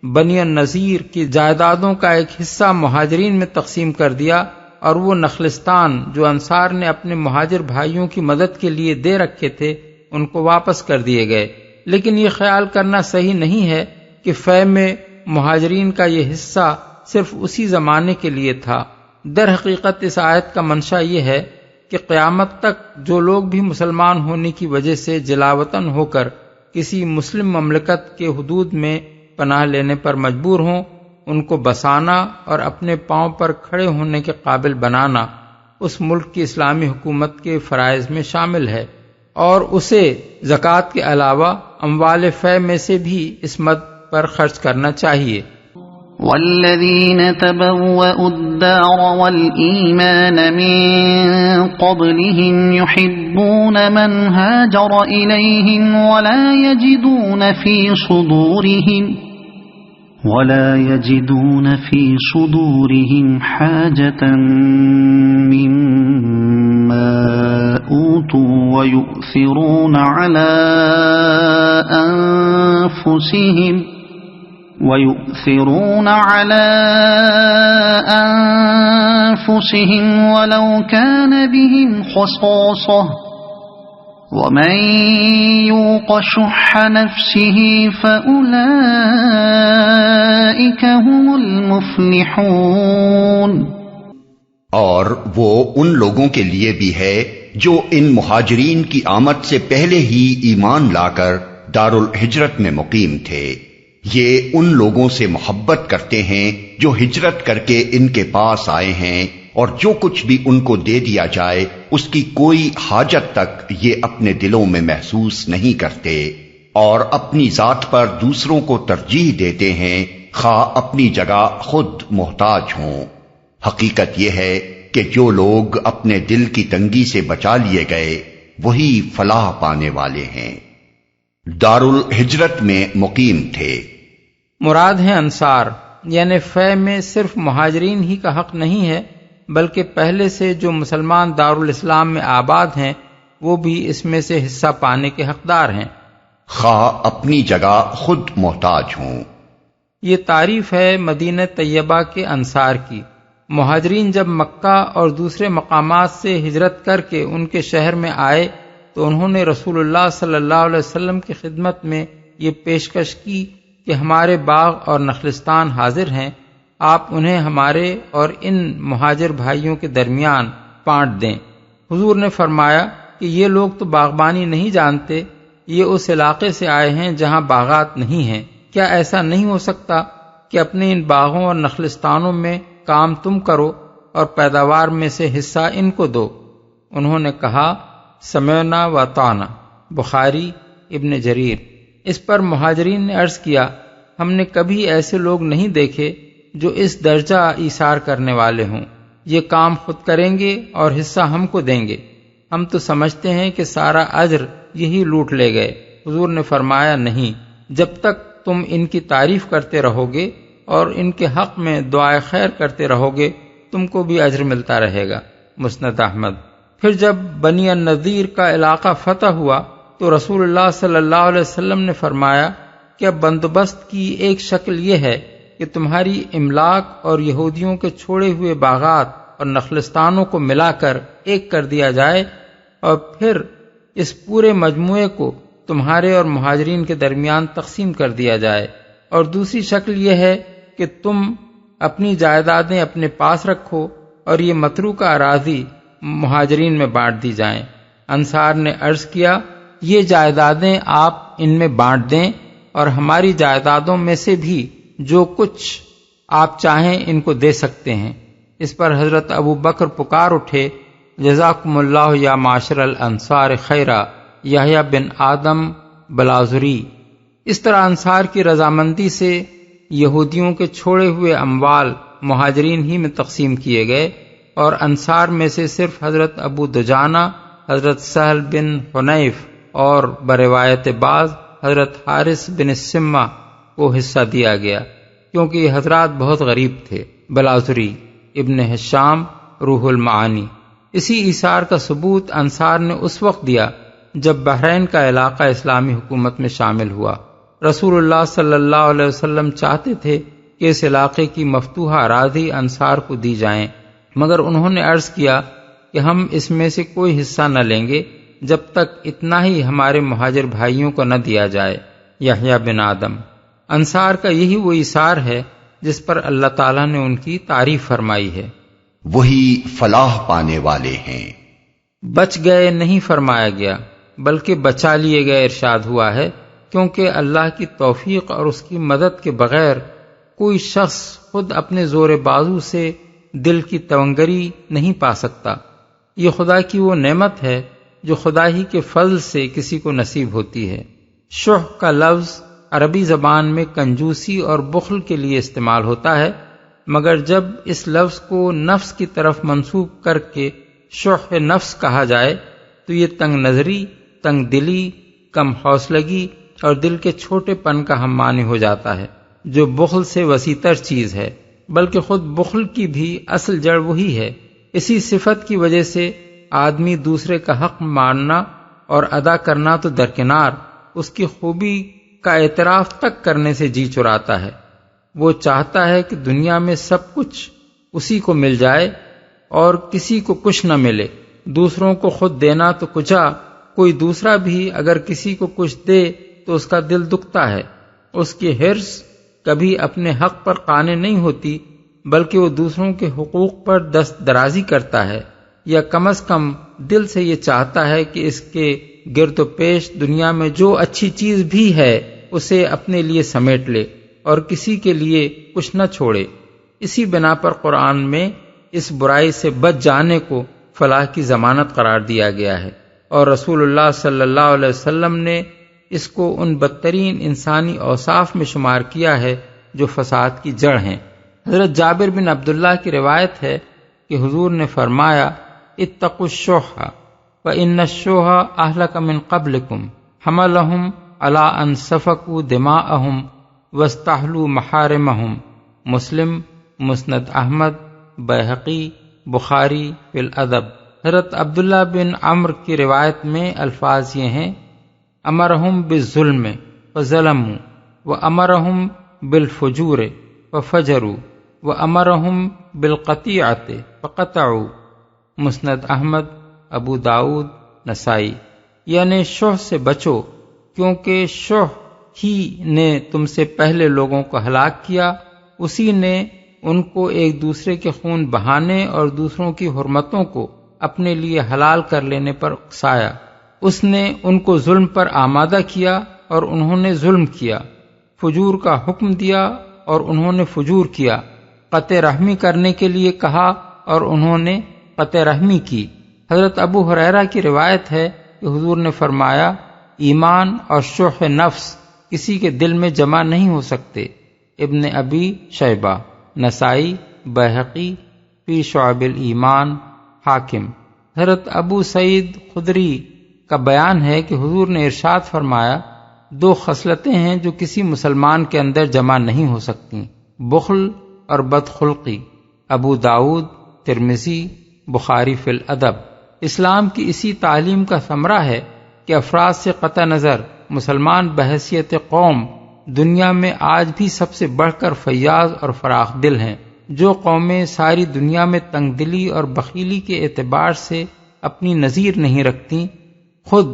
بنی النضیر کی جائیدادوں کا ایک حصہ مہاجرین میں تقسیم کر دیا، اور وہ نخلستان جو انصار نے اپنے مہاجر بھائیوں کی مدد کے لیے دے رکھے تھے ان کو واپس کر دیے گئے۔ لیکن یہ خیال کرنا صحیح نہیں ہے کہ فے میں مہاجرین کا یہ حصہ صرف اسی زمانے کے لیے تھا۔ در حقیقت اس آیت کا منشا یہ ہے کہ قیامت تک جو لوگ بھی مسلمان ہونے کی وجہ سے جلاوطن ہو کر کسی مسلم مملکت کے حدود میں پناہ لینے پر مجبور ہوں، ان کو بسانا اور اپنے پاؤں پر کھڑے ہونے کے قابل بنانا اس ملک کی اسلامی حکومت کے فرائض میں شامل ہے، اور اسے زکوٰۃ کے علاوہ اموال فے میں سے بھی اس مد پر خرچ کرنا چاہیے۔ والذین تبوأوا الدار والإیمان من قبلهم يحبون من هاجر إلیہم ولا يجدون في صدورهم حاجة مما أوتوا ويؤثرون على أنفسهم ولو كان بهم خصاصة ومن يوق شح نفسه فأولئك أولئك هم المفلحون۔ اور وہ ان لوگوں کے لیے بھی ہے جو ان مہاجرین کی آمد سے پہلے ہی ایمان لا کر دارالہجرت میں مقیم تھے۔ یہ ان لوگوں سے محبت کرتے ہیں جو ہجرت کر کے ان کے پاس آئے ہیں، اور جو کچھ بھی ان کو دے دیا جائے اس کی کوئی حاجت تک یہ اپنے دلوں میں محسوس نہیں کرتے، اور اپنی ذات پر دوسروں کو ترجیح دیتے ہیں خواہ اپنی جگہ خود محتاج ہوں۔ حقیقت یہ ہے کہ جو لوگ اپنے دل کی تنگی سے بچا لیے گئے وہی فلاح پانے والے ہیں۔ دارالہجرت میں مقیم تھے۔ مراد ہیں انصار، یعنی فے میں صرف مہاجرین ہی کا حق نہیں ہے بلکہ پہلے سے جو مسلمان دارالاسلام میں آباد ہیں وہ بھی اس میں سے حصہ پانے کے حقدار ہیں، خواہ اپنی جگہ خود محتاج ہوں۔ یہ تعریف ہے مدینہ طیبہ کے انصار کی۔ مہاجرین جب مکہ اور دوسرے مقامات سے ہجرت کر کے ان کے شہر میں آئے تو انہوں نے رسول اللہ صلی اللہ علیہ وسلم کی خدمت میں یہ پیشکش کی کہ ہمارے باغ اور نخلستان حاضر ہیں، آپ انہیں ہمارے اور ان مہاجر بھائیوں کے درمیان بانٹ دیں۔ حضور نے فرمایا کہ یہ لوگ تو باغبانی نہیں جانتے، یہ اس علاقے سے آئے ہیں جہاں باغات نہیں ہیں، کیا ایسا نہیں ہو سکتا کہ اپنے ان باغوں اور نخلستانوں میں کام تم کرو اور پیداوار میں سے حصہ ان کو دو؟ انہوں نے کہا سمعنا و اطعنا، بخاری، ابن جریر۔ اس پر مہاجرین نے عرض کیا ہم نے کبھی ایسے لوگ نہیں دیکھے جو اس درجہ ایثار کرنے والے ہوں، یہ کام خود کریں گے اور حصہ ہم کو دیں گے، ہم تو سمجھتے ہیں کہ سارا اجر یہی لوٹ لے گئے۔ حضور نے فرمایا نہیں، جب تک تم ان کی تعریف کرتے رہو گے اور ان کے حق میں دعائے خیر کرتے رہو گے تم کو بھی اجر ملتا رہے گا۔ مسند احمد۔ پھر جب بنی النضیر کا علاقہ فتح ہوا تو رسول اللہ صلی اللہ علیہ وسلم نے فرمایا کہ اب بندوبست کی ایک شکل یہ ہے کہ تمہاری املاک اور یہودیوں کے چھوڑے ہوئے باغات اور نخلستانوں کو ملا کر ایک کر دیا جائے، اور پھر اس پورے مجموعے کو تمہارے اور مہاجرین کے درمیان تقسیم کر دیا جائے، اور دوسری شکل یہ ہے کہ تم اپنی جائیدادیں اپنے پاس رکھو اور یہ متروکہ اراضی مہاجرین میں بانٹ دی جائیں۔ انصار نے عرض کیا یہ جائیدادیں آپ ان میں بانٹ دیں اور ہماری جائیدادوں میں سے بھی جو کچھ آپ چاہیں ان کو دے سکتے ہیں۔ اس پر حضرت ابو بکر پکار اٹھے جزاکم اللہ یا معاشر الانصار خیرا یحییٰ بن آدم بلازری۔ اس طرح انصار کی رضامندی سے یہودیوں کے چھوڑے ہوئے اموال مہاجرین ہی میں تقسیم کیے گئے، اور انصار میں سے صرف حضرت ابو دجانہ، حضرت سہل بن حنیف اور بروایت بعض حضرت حارث بن السمہ کو حصہ دیا گیا، کیونکہ یہ حضرات بہت غریب تھے۔ بلازری، ابن حشام، روح المعانی۔ اسی ایثار کا ثبوت انصار نے اس وقت دیا جب بحرین کا علاقہ اسلامی حکومت میں شامل ہوا۔ رسول اللہ صلی اللہ علیہ وسلم چاہتے تھے کہ اس علاقے کی مفتوحہ اراضی انصار کو دی جائیں، مگر انہوں نے عرض کیا کہ ہم اس میں سے کوئی حصہ نہ لیں گے جب تک اتنا ہی ہمارے مہاجر بھائیوں کو نہ دیا جائے۔ یحییٰ بن آدم۔ انصار کا یہی وہ ایثار ہے جس پر اللہ تعالیٰ نے ان کی تعریف فرمائی ہے۔ وہی فلاح پانے والے ہیں۔ بچ گئے نہیں فرمایا گیا بلکہ بچا لیے گئے ارشاد ہوا ہے، کیونکہ اللہ کی توفیق اور اس کی مدد کے بغیر کوئی شخص خود اپنے زور بازو سے دل کی تونگری نہیں پا سکتا۔ یہ خدا کی وہ نعمت ہے جو خدا ہی کے فضل سے کسی کو نصیب ہوتی ہے۔ شح کا لفظ عربی زبان میں کنجوسی اور بخل کے لیے استعمال ہوتا ہے، مگر جب اس لفظ کو نفس کی طرف منسوب کر کے شح نفس کہا جائے تو یہ تنگ نظری، تنگ دلی، کم حوصلگی اور دل کے چھوٹے پن کا ہم معنی ہو جاتا ہے، جو بخل سے وسیع تر چیز ہے، بلکہ خود بخل کی بھی اصل جڑ وہی ہے۔ اسی صفت کی وجہ سے آدمی دوسرے کا حق ماننا اور ادا کرنا تو درکنار، اس کی خوبی کا اعتراف تک کرنے سے جی چراتا ہے۔ وہ چاہتا ہے کہ دنیا میں سب کچھ اسی کو مل جائے اور کسی کو کچھ نہ ملے، دوسروں کو خود دینا تو کچا، کوئی دوسرا بھی اگر کسی کو کچھ دے تو اس کا دل دکھتا ہے۔ اس کی حرص کبھی اپنے حق پر قانع نہیں ہوتی، بلکہ وہ دوسروں کے حقوق پر دست درازی کرتا ہے، یا کم از کم دل سے یہ چاہتا ہے کہ اس کے گرد و پیش دنیا میں جو اچھی چیز بھی ہے اسے اپنے لیے سمیٹ لے اور کسی کے لیے کچھ نہ چھوڑے۔ اسی بنا پر قرآن میں اس برائی سے بچ جانے کو فلاح کی ضمانت قرار دیا گیا ہے، اور رسول اللہ صلی اللہ علیہ وسلم نے اس کو ان بدترین انسانی اوصاف میں شمار کیا ہے جو فساد کی جڑ ہیں۔ حضرت جابر بن عبداللہ کی روایت ہے کہ حضور نے فرمایا، اتقوا الشح فإن الشح أهلك من قبلكم حملهم على أن سفكوا دماءهم واستحلوا محارمهم۔ مسلم، مسند احمد، بیہقی، بخاری فی الادب۔ حضرت عبداللہ بن عمرو کی روایت میں الفاظ یہ ہیں، امرہم بالظلم فظلموا وامرہم بالفجور ففجروا وامرہم بالقطیعۃ فقطعوا۔ مسند احمد، ابو داؤد، نسائی۔ یعنی شح سے بچو، کیونکہ شح ہی نے تم سے پہلے لوگوں کو ہلاک کیا، اسی نے ان کو ایک دوسرے کے خون بہانے اور دوسروں کی حرمتوں کو اپنے لیے حلال کر لینے پر اکسایا۔ اس نے ان کو ظلم پر آمادہ کیا اور انہوں نے ظلم کیا، فجور کا حکم دیا اور انہوں نے فجور کیا، قطع رحمی کرنے کے لیے کہا اور انہوں نے قطع رحمی کی۔ حضرت ابو ہریرہ کی روایت ہے کہ حضور نے فرمایا، ایمان اور شح نفس کسی کے دل میں جمع نہیں ہو سکتے۔ ابن ابی شیبہ، نسائی، بیہقی فی شعب الایمان، حاکم۔ حضرت ابو سعید خدری کا بیان ہے کہ حضور نے ارشاد فرمایا، دو خصلتیں ہیں جو کسی مسلمان کے اندر جمع نہیں ہو سکتی، بخل اور بدخلقی۔ ابو داؤد، ترمذی، بخاری فی الادب۔ اسلام کی اسی تعلیم کا ثمرہ ہے کہ افراد سے قطع نظر مسلمان بحیثیت قوم دنیا میں آج بھی سب سے بڑھ کر فیاض اور فراخ دل ہیں۔ جو قومیں ساری دنیا میں تنگ دلی اور بخیلی کے اعتبار سے اپنی نظیر نہیں رکھتی، خود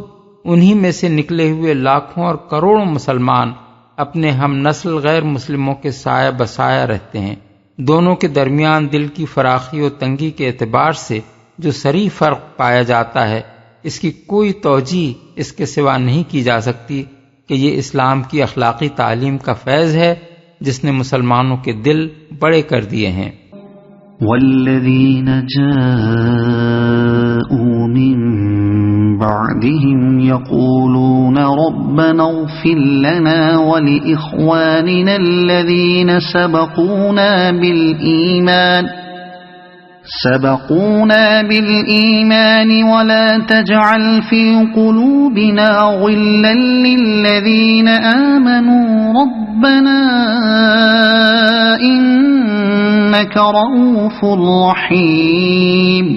انہی میں سے نکلے ہوئے لاکھوں اور کروڑوں مسلمان اپنے ہم نسل غیر مسلموں کے سایہ بسایہ رہتے ہیں۔ دونوں کے درمیان دل کی فراخی و تنگی کے اعتبار سے جو صریح فرق پایا جاتا ہے، اس کی کوئی توجیہ اس کے سوا نہیں کی جا سکتی کہ یہ اسلام کی اخلاقی تعلیم کا فیض ہے جس نے مسلمانوں کے دل بڑے کر دیے ہیں۔ والذین جاءوا من بعدهم يقولون ربنا اغفر لنا ولإخواننا الذين سبقونا بالإيمان ولا تجعل في قلوبنا غلا للذين آمنوا ربنا إنك رؤوف رحيم۔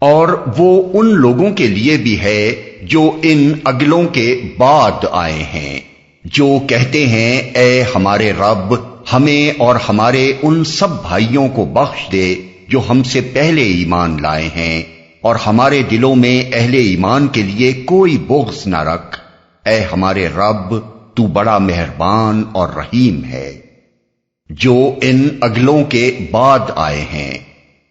اور وہ ان لوگوں کے لیے بھی ہے جو ان اگلوں کے بعد آئے ہیں، جو کہتے ہیں اے ہمارے رب، ہمیں اور ہمارے ان سب بھائیوں کو بخش دے جو ہم سے پہلے ایمان لائے ہیں، اور ہمارے دلوں میں اہل ایمان کے لیے کوئی بغض نہ رکھ، اے ہمارے رب تو بڑا مہربان اور رحیم ہے۔ جو ان اگلوں کے بعد آئے ہیں،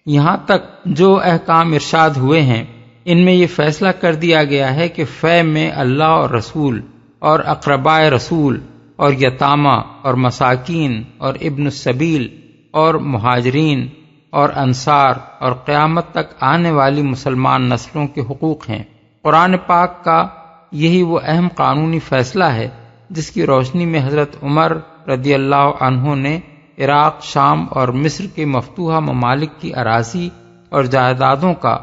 یہاں تک جو احکام ارشاد ہوئے ہیں ان میں یہ فیصلہ کر دیا گیا ہے کہ فے میں اللہ اور رسول اور اقربائے رسول اور یتامہ اور مساکین اور ابن السبیل اور مہاجرین اور انصار اور قیامت تک آنے والی مسلمان نسلوں کے حقوق ہیں۔ قرآن پاک کا یہی وہ اہم قانونی فیصلہ ہے جس کی روشنی میں حضرت عمر رضی اللہ عنہ نے عراق، شام اور مصر کے مفتوحہ ممالک کی اراضی اور جائیدادوں کا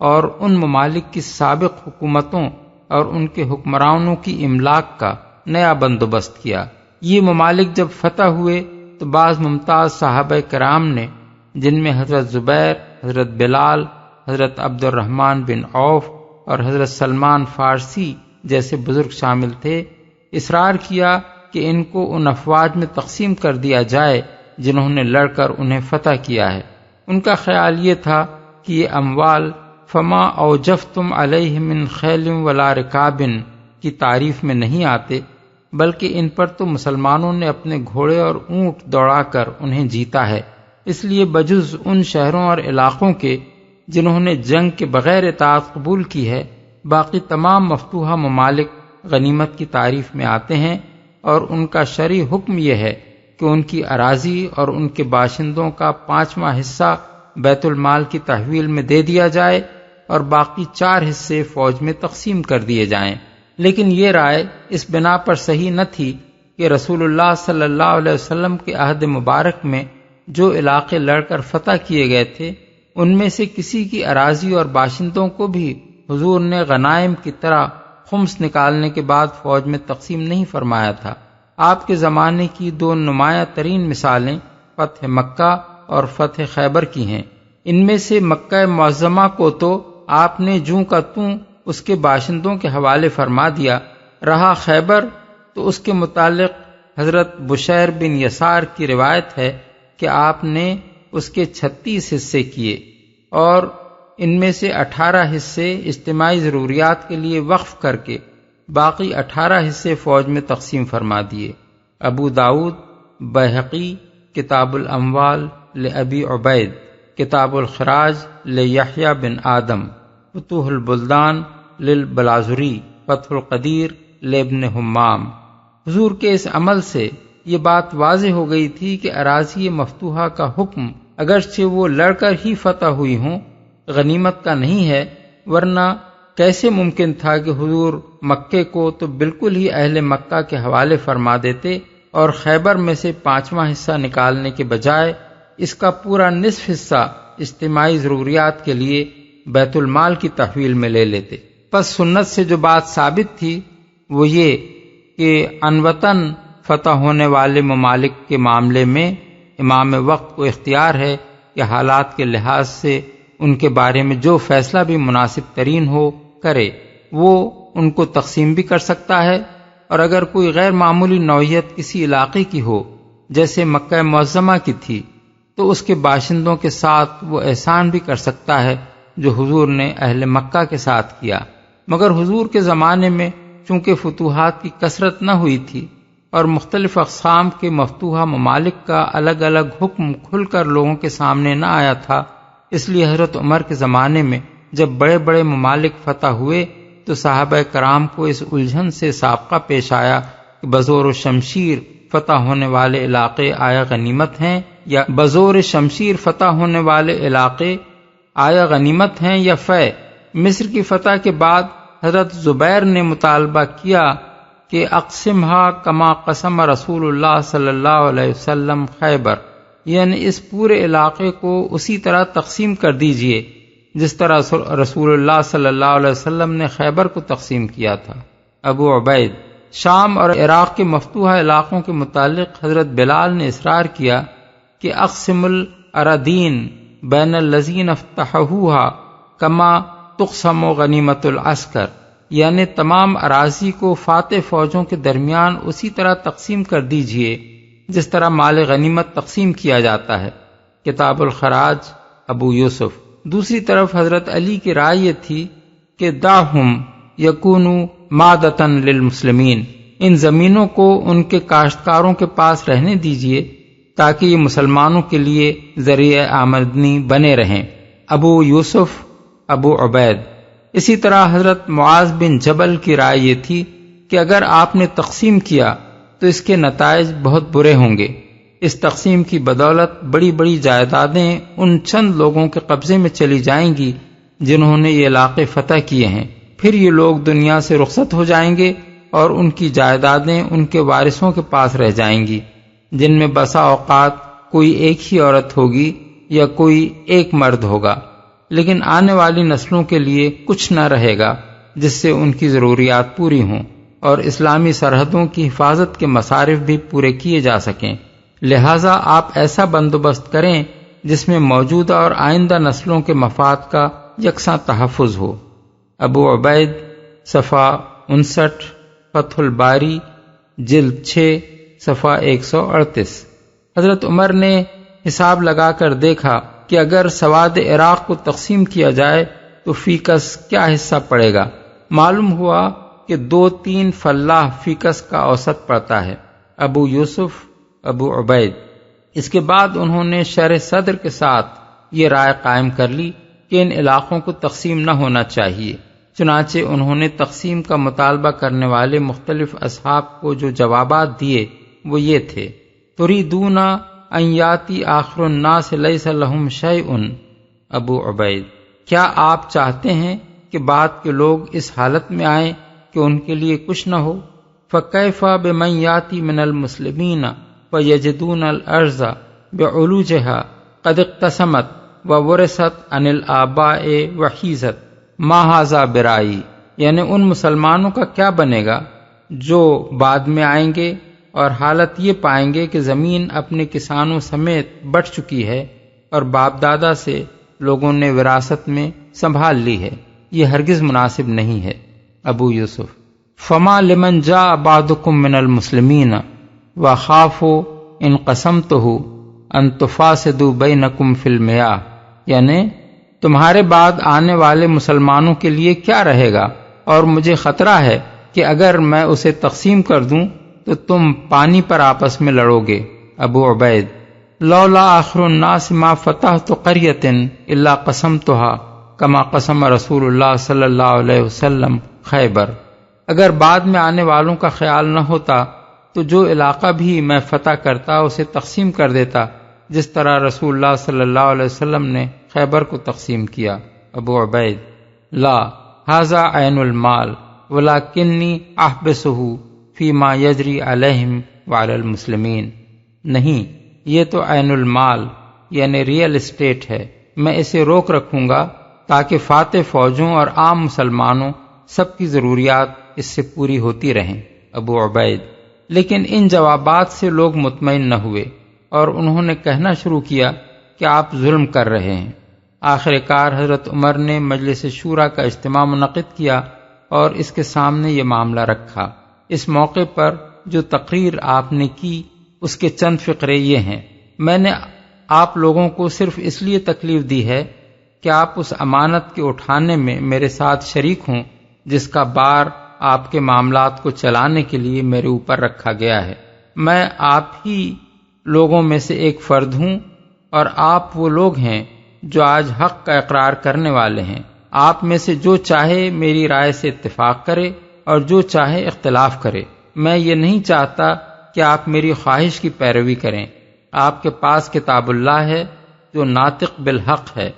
اور ان ممالک کی سابق حکومتوں اور ان کے حکمرانوں کی املاک کا نیا بندوبست کیا۔ یہ ممالک جب فتح ہوئے تو بعض ممتاز صحابہ کرام نے، جن میں حضرت زبیر، حضرت بلال، حضرت عبد الرحمن بن عوف اور حضرت سلمان فارسی جیسے بزرگ شامل تھے، اصرار کیا کہ ان کو ان افواج میں تقسیم کر دیا جائے جنہوں نے لڑ کر انہیں فتح کیا ہے۔ ان کا خیال یہ تھا کہ یہ اموال فما اوجفتم علیہ من خیل ولا رکاب کی تعریف میں نہیں آتے، بلکہ ان پر تو مسلمانوں نے اپنے گھوڑے اور اونٹ دوڑا کر انہیں جیتا ہے۔ اس لیے بجز ان شہروں اور علاقوں کے جنہوں نے جنگ کے بغیر اطاعت قبول کی ہے، باقی تمام مفتوحہ ممالک غنیمت کی تعریف میں آتے ہیں، اور ان کا شرعی حکم یہ ہے کہ ان کی اراضی اور ان کے باشندوں کا 5واں حصہ بیت المال کی تحویل میں دے دیا جائے اور باقی 4 حصے فوج میں تقسیم کر دیے جائیں۔ لیکن یہ رائے اس بنا پر صحیح نہ تھی کہ رسول اللہ صلی اللہ علیہ وسلم کے عہد مبارک میں جو علاقے لڑ کر فتح کیے گئے تھے ان میں سے کسی کی اراضی اور باشندوں کو بھی حضور نے غنائم کی طرح خمس نکالنے کے بعد فوج میں تقسیم نہیں فرمایا تھا۔ آپ کے زمانے کی 2 نمایاں ترین مثالیں فتح مکہ اور فتح خیبر کی ہیں۔ ان میں سے مکہ معظمہ کو تو آپ نے جوں کا توں اس کے باشندوں کے حوالے فرما دیا، رہا خیبر تو اس کے متعلق حضرت بشیر بن یسار کی روایت ہے کہ آپ نے اس کے 36 حصے کیے اور ان میں سے 18 حصے اجتماعی ضروریات کے لیے وقف کر کے باقی 18 حصے فوج میں تقسیم فرما دیے۔ ابو داؤد، بیہقی، کتاب الاموال لابی عبید، کتاب الخراج لیحییٰ بن آدم، فتوح البلدان للبلازری، فتح القدیر لابن حمام۔ حضور کے اس عمل سے یہ بات واضح ہو گئی تھی کہ اراضی مفتوحہ کا حکم اگرچہ وہ لڑ کر ہی فتح ہوئی ہوں غنیمت کا نہیں ہے، ورنہ کیسے ممکن تھا کہ حضور مکے کو تو بالکل ہی اہل مکہ کے حوالے فرما دیتے اور خیبر میں سے 5واں حصہ نکالنے کے بجائے اس کا پورا نصف حصہ اجتماعی ضروریات کے لیے بیت المال کی تحویل میں لے لیتے۔ پس سنت سے جو بات ثابت تھی وہ یہ کہ انوطن فتح ہونے والے ممالک کے معاملے میں امام وقت کو اختیار ہے کہ حالات کے لحاظ سے ان کے بارے میں جو فیصلہ بھی مناسب ترین ہو کرے، وہ ان کو تقسیم بھی کر سکتا ہے، اور اگر کوئی غیر معمولی نوعیت کسی علاقے کی ہو جیسے مکہ معظمہ کی تھی تو اس کے باشندوں کے ساتھ وہ احسان بھی کر سکتا ہے جو حضور نے اہل مکہ کے ساتھ کیا۔ مگر حضور کے زمانے میں چونکہ فتوحات کی کثرت نہ ہوئی تھی اور مختلف اقسام کے مفتوحہ ممالک کا الگ الگ حکم کھل کر لوگوں کے سامنے نہ آیا تھا، اس لیے حضرت عمر کے زمانے میں جب بڑے بڑے ممالک فتح ہوئے تو صحابہ کرام کو اس الجھن سے سابقہ پیش آیا کہ بزور و شمشیر فتح ہونے والے علاقے آیا غنیمت ہیں یا بزور شمشیر فتح ہونے والے علاقے آیا غنیمت ہیں یا فے۔ مصر کی فتح کے بعد حضرت زبیر نے مطالبہ کیا کہ اقسمہا کما قسم رسول اللہ صلی اللہ علیہ وسلم خیبر، یعنی اس پورے علاقے کو اسی طرح تقسیم کر دیجئے جس طرح رسول اللہ صلی اللہ علیہ وسلم نے خیبر کو تقسیم کیا تھا۔ ابو عبید، شام اور عراق کے مفتوحہ علاقوں کے متعلق حضرت بلال نے اصرار کیا کہ اقسم الاراضین بین الذین افتحوها کما تقسم غنیمت العسکر، یعنی تمام اراضی کو فاتح فوجوں کے درمیان اسی طرح تقسیم کر دیجئے جس طرح مال غنیمت تقسیم کیا جاتا ہے۔ کتاب الخراج ابو یوسف۔ دوسری طرف حضرت علی کی رائے یہ تھی کہ دعہم یکونوا مادۃ للمسلمین، ان زمینوں کو ان کے کاشتکاروں کے پاس رہنے دیجئے تاکہ یہ مسلمانوں کے لیے ذریعہ آمدنی بنے رہیں۔ ابو یوسف ابو عبید۔ اسی طرح حضرت معاذ بن جبل کی رائے یہ تھی کہ اگر آپ نے تقسیم کیا تو اس کے نتائج بہت برے ہوں گے۔ اس تقسیم کی بدولت بڑی بڑی جائیدادیں ان چند لوگوں کے قبضے میں چلی جائیں گی جنہوں نے یہ علاقے فتح کیے ہیں، پھر یہ لوگ دنیا سے رخصت ہو جائیں گے اور ان کی جائیدادیں ان کے وارثوں کے پاس رہ جائیں گی، جن میں بسا اوقات کوئی ایک ہی عورت ہوگی یا کوئی ایک مرد ہوگا، لیکن آنے والی نسلوں کے لیے کچھ نہ رہے گا جس سے ان کی ضروریات پوری ہوں اور اسلامی سرحدوں کی حفاظت کے مصارف بھی پورے کیے جا سکیں۔ لہٰذا آپ ایسا بندوبست کریں جس میں موجودہ اور آئندہ نسلوں کے مفاد کا یکساں تحفظ ہو۔ ابو عبید، صفحہ 59، فتح الباری جلد 6، صفحہ 138۔ حضرت عمر نے حساب لگا کر دیکھا کہ اگر سواد عراق کو تقسیم کیا جائے تو فی کس کیا حصہ پڑے گا۔ معلوم ہوا کہ 2-3 فلاح فی کس کا اوسط پڑتا ہے، ابو یوسف، ابو عبید۔ اس کے بعد انہوں نے شرح صدر کے ساتھ یہ رائے قائم کر لی کہ ان علاقوں کو تقسیم نہ ہونا چاہیے۔ چنانچہ انہوں نے تقسیم کا مطالبہ کرنے والے مختلف اصحاب کو جو جوابات دیے وہ یہ تھے: تریدون ان یاتی آخر الناس لیس لہم شیء، ابو عبید، کیا آپ چاہتے ہیں کہ بعد کے لوگ اس حالت میں آئیں کہ ان کے لیے کچھ نہ ہو؟ فکیف بمن یاتی من المسلمین فیجدون الارض بعلوجها قد اقتسمت وورثت عن الآباء وحیزت ما ھذا برائی، یعنی ان مسلمانوں کا کیا بنے گا جو بعد میں آئیں گے اور حالت یہ پائیں گے کہ زمین اپنے کسانوں سمیت بٹ چکی ہے اور باپ دادا سے لوگوں نے وراثت میں سنبھال لی ہے، یہ ہرگز مناسب نہیں ہے۔ ابو یوسف: فما لمن جاء بعدکم من المسلمین وخافوا ان قسمتہ ان تفاسدوا بینکم فی المیاہ، یعنی تمہارے بعد آنے والے مسلمانوں کے لیے کیا رہے گا، اور مجھے خطرہ ہے کہ اگر میں اسے تقسیم کر دوں تو تم پانی پر آپس میں لڑو گے۔ ابو عبید: لولا آخر الناس ما فتحت قریۃ الا قسمتها کما قسم رسول اللہ صلی اللہ علیہ وسلم خیبر، اگر بعد میں آنے والوں کا خیال نہ ہوتا تو جو علاقہ بھی میں فتح کرتا اسے تقسیم کر دیتا جس طرح رسول اللہ صلی اللہ علیہ وسلم نے خیبر کو تقسیم کیا۔ ابو عبید: لا ھذا عین المال ولکنی احبسہ فیما یجری علیہم وعلی المسلمین، نہیں، یہ تو عین المال یعنی ریئل اسٹیٹ ہے، میں اسے روک رکھوں گا تاکہ فاتح فوجوں اور عام مسلمانوں سب کی ضروریات اس سے پوری ہوتی رہیں۔ ابو عبید: لیکن ان جوابات سے لوگ مطمئن نہ ہوئے اور انہوں نے کہنا شروع کیا کہ آپ ظلم کر رہے ہیں۔ آخر کار حضرت عمر نے مجلس شورا کا اجتماع منعقد کیا اور اس کے سامنے یہ معاملہ رکھا۔ اس موقع پر جو تقریر آپ نے کی اس کے چند فقرے یہ ہیں: میں نے آپ لوگوں کو صرف اس لیے تکلیف دی ہے کہ آپ اس امانت کے اٹھانے میں میرے ساتھ شریک ہوں جس کا بار آپ کے معاملات کو چلانے کے لیے میرے اوپر رکھا گیا ہے۔ میں آپ ہی لوگوں میں سے ایک فرد ہوں اور آپ وہ لوگ ہیں جو آج حق کا اقرار کرنے والے ہیں۔ آپ میں سے جو چاہے میری رائے سے اتفاق کرے اور جو چاہے اختلاف کرے، میں یہ نہیں چاہتا کہ آپ میری خواہش کی پیروی کریں۔ آپ کے پاس کتاب اللہ ہے جو ناطق بالحق ہے۔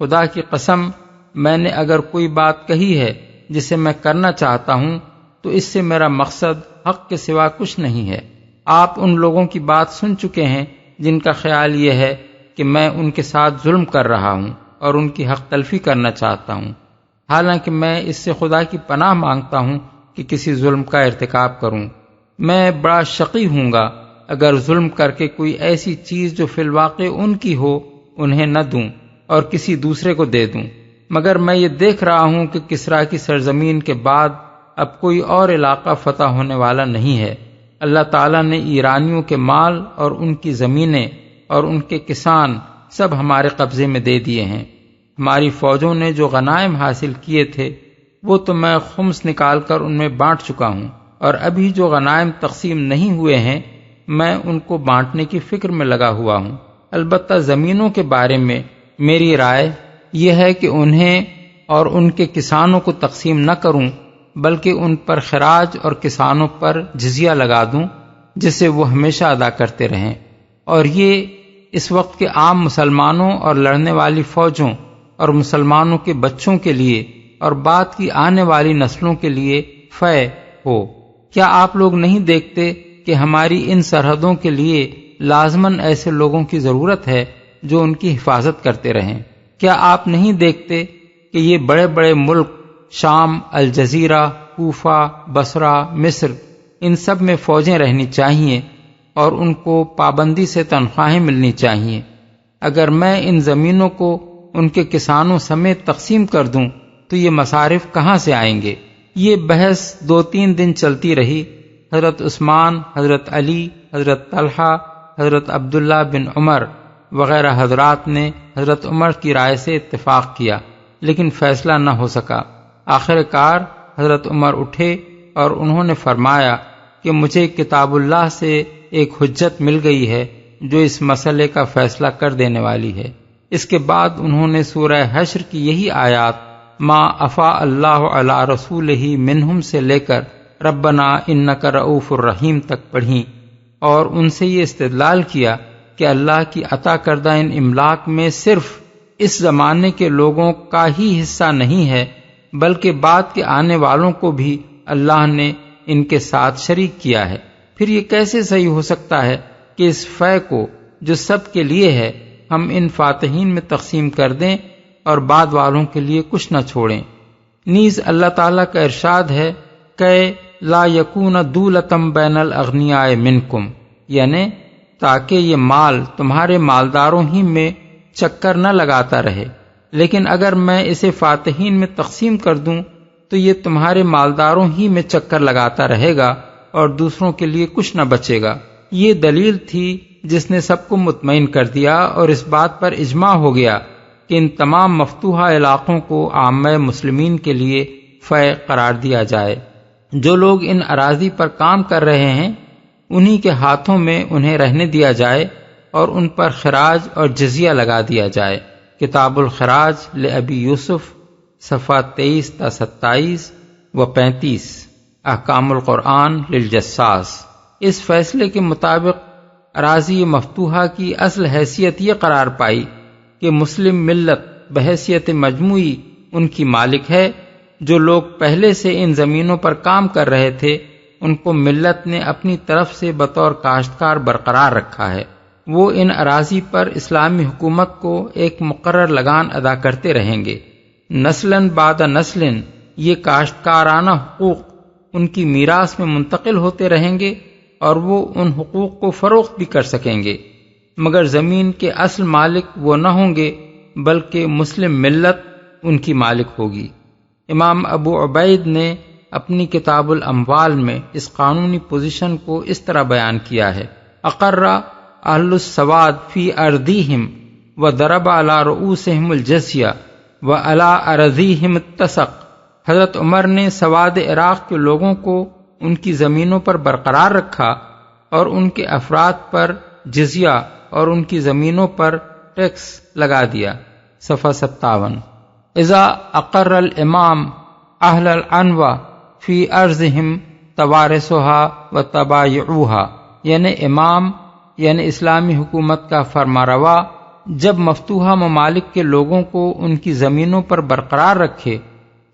خدا کی قسم، میں نے اگر کوئی بات کہی ہے جسے میں کرنا چاہتا ہوں تو اس سے میرا مقصد حق کے سوا کچھ نہیں ہے۔ آپ ان لوگوں کی بات سن چکے ہیں جن کا خیال یہ ہے کہ میں ان کے ساتھ ظلم کر رہا ہوں اور ان کی حق تلفی کرنا چاہتا ہوں، حالانکہ میں اس سے خدا کی پناہ مانگتا ہوں کہ کسی ظلم کا ارتکاب کروں۔ میں بڑا شقی ہوں گا اگر ظلم کر کے کوئی ایسی چیز جو فی الواقع ان کی ہو انہیں نہ دوں اور کسی دوسرے کو دے دوں، مگر میں یہ دیکھ رہا ہوں کہ کسریٰ کی سرزمین کے بعد اب کوئی اور علاقہ فتح ہونے والا نہیں ہے۔ اللہ تعالیٰ نے ایرانیوں کے مال اور ان کی زمینیں اور ان کے کسان سب ہمارے قبضے میں دے دیے ہیں۔ ہماری فوجوں نے جو غنائم حاصل کیے تھے وہ تو میں خمس نکال کر ان میں بانٹ چکا ہوں، اور ابھی جو غنائم تقسیم نہیں ہوئے ہیں میں ان کو بانٹنے کی فکر میں لگا ہوا ہوں۔ البتہ زمینوں کے بارے میں میری رائے یہ ہے کہ انہیں اور ان کے کسانوں کو تقسیم نہ کروں، بلکہ ان پر خراج اور کسانوں پر جزیہ لگا دوں جسے وہ ہمیشہ ادا کرتے رہیں، اور یہ اس وقت کے عام مسلمانوں اور لڑنے والی فوجوں اور مسلمانوں کے بچوں کے لیے اور بعد کی آنے والی نسلوں کے لیے فے ہو۔ کیا آپ لوگ نہیں دیکھتے کہ ہماری ان سرحدوں کے لیے لازماً ایسے لوگوں کی ضرورت ہے جو ان کی حفاظت کرتے رہیں؟ کیا آپ نہیں دیکھتے کہ یہ بڑے بڑے ملک شام، الجزیرہ، کوفہ، بصرہ، مصر، ان سب میں فوجیں رہنی چاہیے اور ان کو پابندی سے تنخواہیں ملنی چاہیے۔ اگر میں ان زمینوں کو ان کے کسانوں سمیت تقسیم کر دوں تو یہ مصارف کہاں سے آئیں گے؟ یہ بحث 2-3 دن چلتی رہی۔ حضرت عثمان، حضرت علی، حضرت طلحہ، حضرت عبداللہ بن عمر وغیرہ حضرات نے حضرت عمر کی رائے سے اتفاق کیا، لیکن فیصلہ نہ ہو سکا۔ آخر کار حضرت عمر اٹھے اور انہوں نے فرمایا کہ مجھے کتاب اللہ سے ایک حجت مل گئی ہے جو اس مسئلے کا فیصلہ کر دینے والی ہے۔ اس کے بعد انہوں نے سورہ حشر کی یہی آیات ما افاء اللہ علی رسولہ منہم سے لے کر ربنا انک رؤوف الرحیم تک پڑھیں اور ان سے یہ استدلال کیا کہ اللہ کی عطا کردہ ان املاک میں صرف اس زمانے کے لوگوں کا ہی حصہ نہیں ہے بلکہ بعد کے آنے والوں کو بھی اللہ نے ان کے ساتھ شریک کیا ہے۔ پھر یہ کیسے صحیح ہو سکتا ہے کہ اس فے کو جو سب کے لیے ہے ہم ان فاتحین میں تقسیم کر دیں اور بعد والوں کے لیے کچھ نہ چھوڑیں؟ نیز اللہ تعالیٰ کا ارشاد ہے کہ لا یکون دولتم بین الاغنیاء منکم، یعنی تاکہ یہ مال تمہارے مالداروں ہی میں چکر نہ لگاتا رہے، لیکن اگر میں اسے فاتحین میں تقسیم کر دوں تو یہ تمہارے مالداروں ہی میں چکر لگاتا رہے گا اور دوسروں کے لیے کچھ نہ بچے گا۔ یہ دلیل تھی جس نے سب کو مطمئن کر دیا اور اس بات پر اجماع ہو گیا کہ ان تمام مفتوحہ علاقوں کو عامہ مسلمین کے لیے فے قرار دیا جائے۔ جو لوگ ان اراضی پر کام کر رہے ہیں انہی کے ہاتھوں میں انہیں رہنے دیا جائے اور ان پر خراج اور جزیہ لگا دیا جائے۔ کتاب الخراج لابی یوسف صفحہ 23 تا 27 و 35، احکام القرآن للجساس۔ اس فیصلے کے مطابق اراضی مفتوحہ کی اصل حیثیت یہ قرار پائی کہ مسلم ملت بحیثیت مجموعی ان کی مالک ہے۔ جو لوگ پہلے سے ان زمینوں پر کام کر رہے تھے ان کو ملت نے اپنی طرف سے بطور کاشتکار برقرار رکھا ہے۔ وہ ان اراضی پر اسلامی حکومت کو ایک مقرر لگان ادا کرتے رہیں گے۔ نسلاً بعد نسلاً یہ کاشتکارانہ حقوق ان کی میراث میں منتقل ہوتے رہیں گے اور وہ ان حقوق کو فروخت بھی کر سکیں گے، مگر زمین کے اصل مالک وہ نہ ہوں گے بلکہ مسلم ملت ان کی مالک ہوگی۔ امام ابو عبید نے اپنی کتاب الاموال میں اس قانونی پوزیشن کو اس طرح بیان کیا ہے: اقر اہل السواد فی ارضیہم وضرب علی رؤوسہم الجزیہ وعلی اراضیہم التسق۔ حضرت عمر نے سواد عراق کے لوگوں کو ان کی زمینوں پر برقرار رکھا اور ان کے افراد پر جزیہ اور ان کی زمینوں پر ٹیکس لگا دیا۔ صفحہ 57۔ اذا اقر الامام اہل العنوہ فی ارضہم توارثها وتبایعوها، یعنی امام یعنی اسلامی حکومت کا فرما روا جب مفتوحہ ممالک کے لوگوں کو ان کی زمینوں پر برقرار رکھے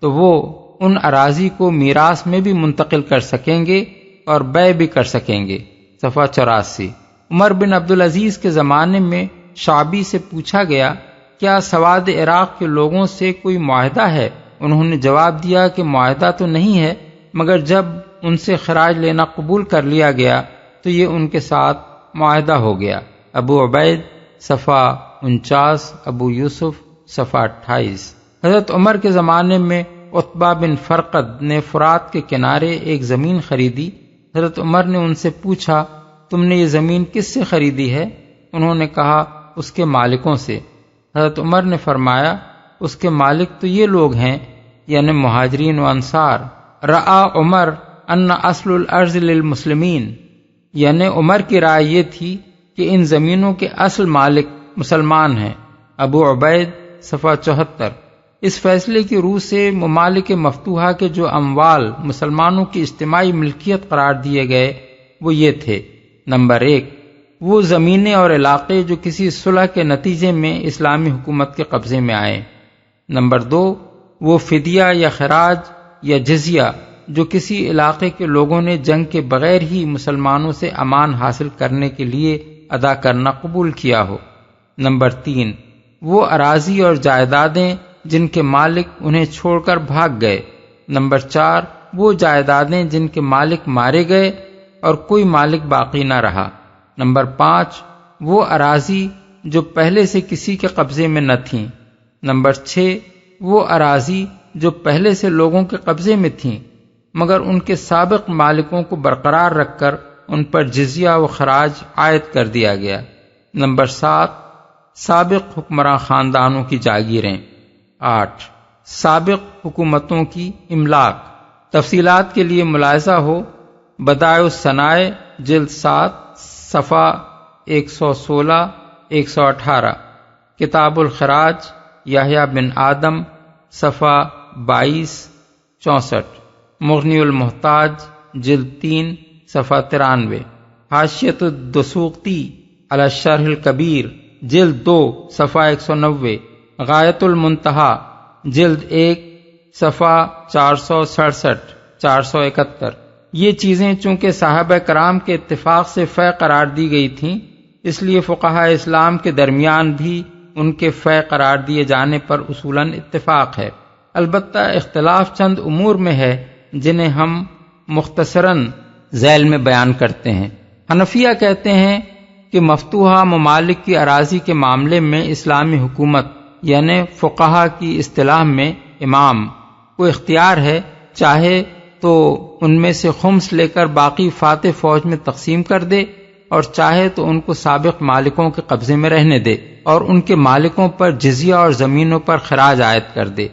تو وہ ان اراضی کو میراث میں بھی منتقل کر سکیں گے اور بیع بھی کر سکیں گے۔ صفحہ 84۔ عمر بن عبدالعزیز کے زمانے میں شعبی سے پوچھا گیا کیا سواد عراق کے لوگوں سے کوئی معاہدہ ہے؟ انہوں نے جواب دیا کہ معاہدہ تو نہیں ہے، مگر جب ان سے خراج لینا قبول کر لیا گیا تو یہ ان کے ساتھ معاہدہ ہو گیا۔ ابو عبید صفحہ 49، ابو یوسف صفحہ 28۔ حضرت عمر کے زمانے میں عتبہ بن فرقد نے فرات کے کنارے ایک زمین خریدی۔ حضرت عمر نے ان سے پوچھا تم نے یہ زمین کس سے خریدی ہے؟ انہوں نے کہا اس کے مالکوں سے۔ حضرت عمر نے فرمایا اس کے مالک تو یہ لوگ ہیں، یعنی مہاجرین و انصار۔ رعا عمر ان اصل الارض للمسلمین، یعنی عمر کی رائے یہ تھی کہ ان زمینوں کے اصل مالک مسلمان ہیں۔ ابو عبید صفحہ 74۔ اس فیصلے کی روح سے ممالک مفتوحہ کے جو اموال مسلمانوں کی اجتماعی ملکیت قرار دیے گئے وہ یہ تھے: نمبر 1، وہ زمینیں اور علاقے جو کسی صلح کے نتیجے میں اسلامی حکومت کے قبضے میں آئے۔ نمبر 2، وہ فدیہ یا خراج یا جزیہ جو کسی علاقے کے لوگوں نے جنگ کے بغیر ہی مسلمانوں سے امان حاصل کرنے کے لیے ادا کرنا قبول کیا ہو۔ نمبر 3، وہ اراضی اور جائیدادیں جن کے مالک انہیں چھوڑ کر بھاگ گئے۔ نمبر 4، وہ جائیدادیں جن کے مالک مارے گئے اور کوئی مالک باقی نہ رہا۔ نمبر 5، وہ اراضی جو پہلے سے کسی کے قبضے میں نہ تھیں۔ نمبر 6، وہ اراضی جو پہلے سے لوگوں کے قبضے میں تھیں مگر ان کے سابق مالکوں کو برقرار رکھ کر ان پر جزیہ و خراج عائد کر دیا گیا۔ نمبر 7، سابق حکمراں خاندانوں کی جاگیریں۔ 8، سابق حکومتوں کی املاک۔ تفصیلات کے لیے ملاحظہ ہو بدائع الصنائع جلد 7 صفحہ 116 118، کتاب الخراج یحییٰ بن آدم صفحہ 22 64، مغنی المحتاج جلد 3 صفحہ 93، حاشیۃ الدسوقی علی الشرح الکبیر جلد 2 صفحہ 190، غایۃ المنتہا جلد 1 صفحہ 467 471۔ یہ چیزیں چونکہ صحابہ کرام کے اتفاق سے فے قرار دی گئی تھیں، اس لیے فقہاء اسلام کے درمیان بھی ان کے فے قرار دیے جانے پر اصولاً اتفاق ہے۔ البتہ اختلاف چند امور میں ہے جنہیں ہم مختصراً ذیل میں بیان کرتے ہیں۔ حنفیہ کہتے ہیں کہ مفتوحہ ممالک کی اراضی کے معاملے میں اسلامی حکومت یعنی فقہا کی اصطلاح میں امام کو اختیار ہے، چاہے تو ان میں سے خمس لے کر باقی فاتح فوج میں تقسیم کر دے اور چاہے تو ان کو سابق مالکوں کے قبضے میں رہنے دے اور ان کے مالکوں پر جزیہ اور زمینوں پر خراج عائد کر دے۔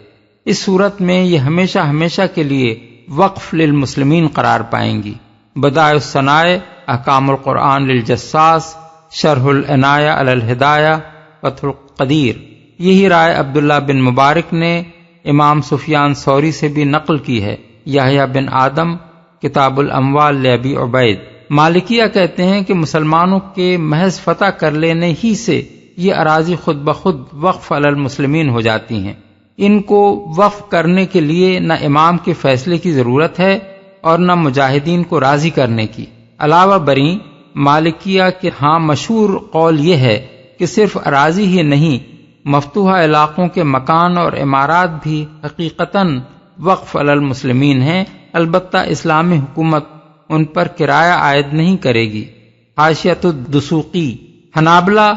اس صورت میں یہ ہمیشہ ہمیشہ کے لیے وقف للمسلمین قرار پائیں گی۔ بدائع الصنائع احکام القرآن للجساس شرح العنایہ علی الہدایہ فتح القدیر۔ یہی رائے عبداللہ بن مبارک نے امام سفیان ثوری سے بھی نقل کی ہے۔ یحییٰ بن آدم کتاب الاموال لابی عبید۔ مالکیہ کہتے ہیں کہ مسلمانوں کے محض فتح کر لینے ہی سے یہ اراضی خود بخود وقف علی المسلمین ہو جاتی ہیں۔ ان کو وقف کرنے کے لیے نہ امام کے فیصلے کی ضرورت ہے اور نہ مجاہدین کو راضی کرنے کی۔ علاوہ بریں مالکیہ کے ہاں مشہور قول یہ ہے کہ صرف اراضی ہی نہیں، مفتوحہ علاقوں کے مکان اور عمارات بھی حقیقتاً وقف علی المسلمین ہیں، البتہ اسلامی حکومت ان پر کرایہ عائد نہیں کرے گی۔ حاشیۃ الدسوقی۔ حنابلہ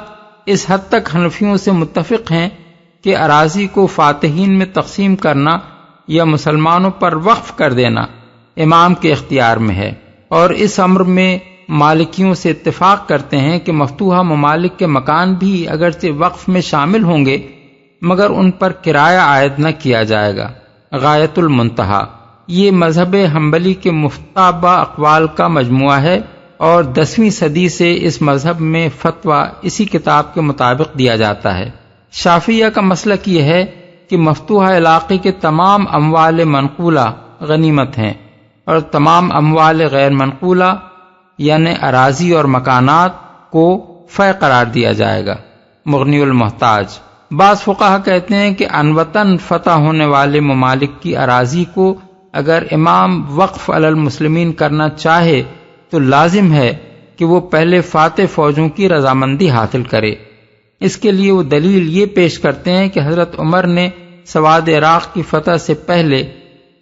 اس حد تک حنفیوں سے متفق ہیں کہ اراضی کو فاتحین میں تقسیم کرنا یا مسلمانوں پر وقف کر دینا امام کے اختیار میں ہے، اور اس امر میں مالکیوں سے اتفاق کرتے ہیں کہ مفتوحہ ممالک کے مکان بھی اگرچہ وقف میں شامل ہوں گے مگر ان پر کرایہ عائد نہ کیا جائے گا۔ غایۃ المنتہا۔ یہ مذہب حنبلی کے مفتابہ اقوال کا مجموعہ ہے اور 10ویں صدی سے اس مذہب میں فتویٰ اسی کتاب کے مطابق دیا جاتا ہے۔ شافعیہ کا مسلک یہ ہے کہ مفتوحہ علاقے کے تمام اموال منقولہ غنیمت ہیں اور تمام اموال غیر منقولہ یعنی اراضی اور مکانات کو فے قرار دیا جائے گا۔ مغنی المحتاج۔ بعض فقہا کہتے ہیں کہ عنوتاً فتح ہونے والے ممالک کی اراضی کو اگر امام وقف علی المسلمین کرنا چاہے تو لازم ہے کہ وہ پہلے فاتح فوجوں کی رضامندی حاصل کرے۔ اس کے لیے وہ دلیل یہ پیش کرتے ہیں کہ حضرت عمر نے سواد عراق کی فتح سے پہلے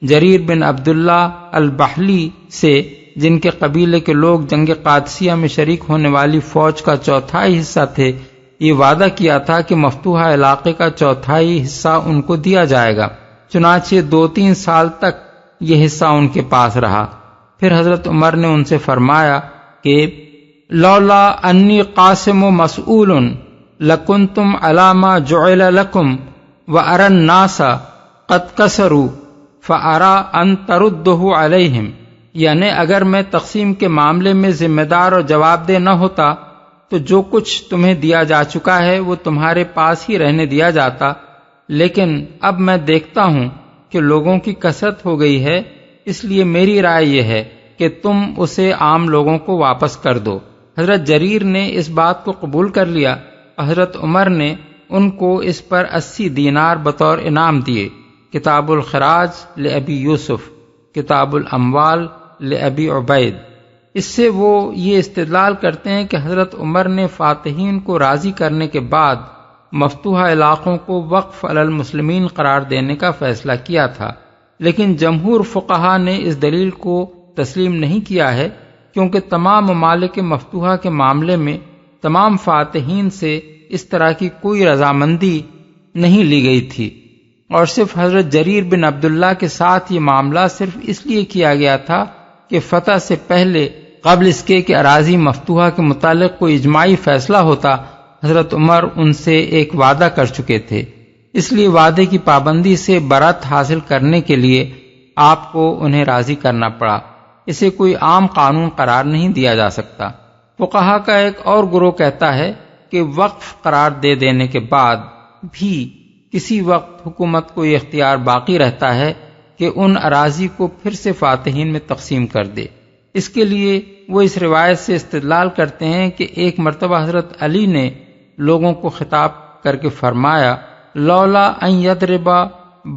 جریر بن عبداللہ البحلی سے، جن کے قبیلے کے لوگ جنگ قادسیہ میں شریک ہونے والی فوج کا 1/4 حصہ تھے، یہ وعدہ کیا تھا کہ مفتوحہ علاقے کا 1/4 حصہ ان کو دیا جائے گا۔ چنانچہ 2-3 سال تک یہ حصہ ان کے پاس رہا۔ پھر حضرت عمر نے ان سے فرمایا کہ لولا انی قاسم و مسئول لکنتم علی ما جعل لکم وارى الناس قد کسروا فارى ان تردہ علیہم، یعنی اگر میں تقسیم کے معاملے میں ذمہ دار اور جواب دہ نہ ہوتا تو جو کچھ تمہیں دیا جا چکا ہے وہ تمہارے پاس ہی رہنے دیا جاتا، لیکن اب میں دیکھتا ہوں کہ لوگوں کی کثرت ہو گئی ہے، اس لیے میری رائے یہ ہے کہ تم اسے عام لوگوں کو واپس کر دو۔ حضرت جریر نے اس بات کو قبول کر لیا۔ حضرت عمر نے ان کو اس پر 80 دینار بطور انعام دیے۔ کتاب الخراج لابی یوسف، کتاب الاموال لابی عبید۔ اس سے وہ یہ استدلال کرتے ہیں کہ حضرت عمر نے فاتحین کو راضی کرنے کے بعد مفتوحہ علاقوں کو وقف علی المسلمین قرار دینے کا فیصلہ کیا تھا، لیکن جمہور فقہا نے اس دلیل کو تسلیم نہیں کیا ہے، کیونکہ تمام ممالک مفتوحہ کے معاملے میں تمام فاتحین سے اس طرح کی کوئی رضامندی نہیں لی گئی تھی، اور صرف حضرت جریر بن عبداللہ کے ساتھ یہ معاملہ صرف اس لیے کیا گیا تھا کہ فتح سے پہلے قبل اس کے کہ اراضی مفتوحہ کے متعلق کوئی اجماعی فیصلہ ہوتا، حضرت عمر ان سے ایک وعدہ کر چکے تھے، اس لیے وعدے کی پابندی سے برات حاصل کرنے کے لیے آپ کو انہیں راضی کرنا پڑا، اسے کوئی عام قانون قرار نہیں دیا جا سکتا۔ فقہا کا ایک اور گروہ کہتا ہے کہ وقف قرار دے دینے کے بعد بھی کسی وقت حکومت کو یہ اختیار باقی رہتا ہے کہ ان اراضی کو پھر سے فاتحین میں تقسیم کر دے۔ اس کے لیے وہ اس روایت سے استدلال کرتے ہیں کہ ایک مرتبہ حضرت علی نے لوگوں کو خطاب کر کے فرمایا، لولا ان یضرب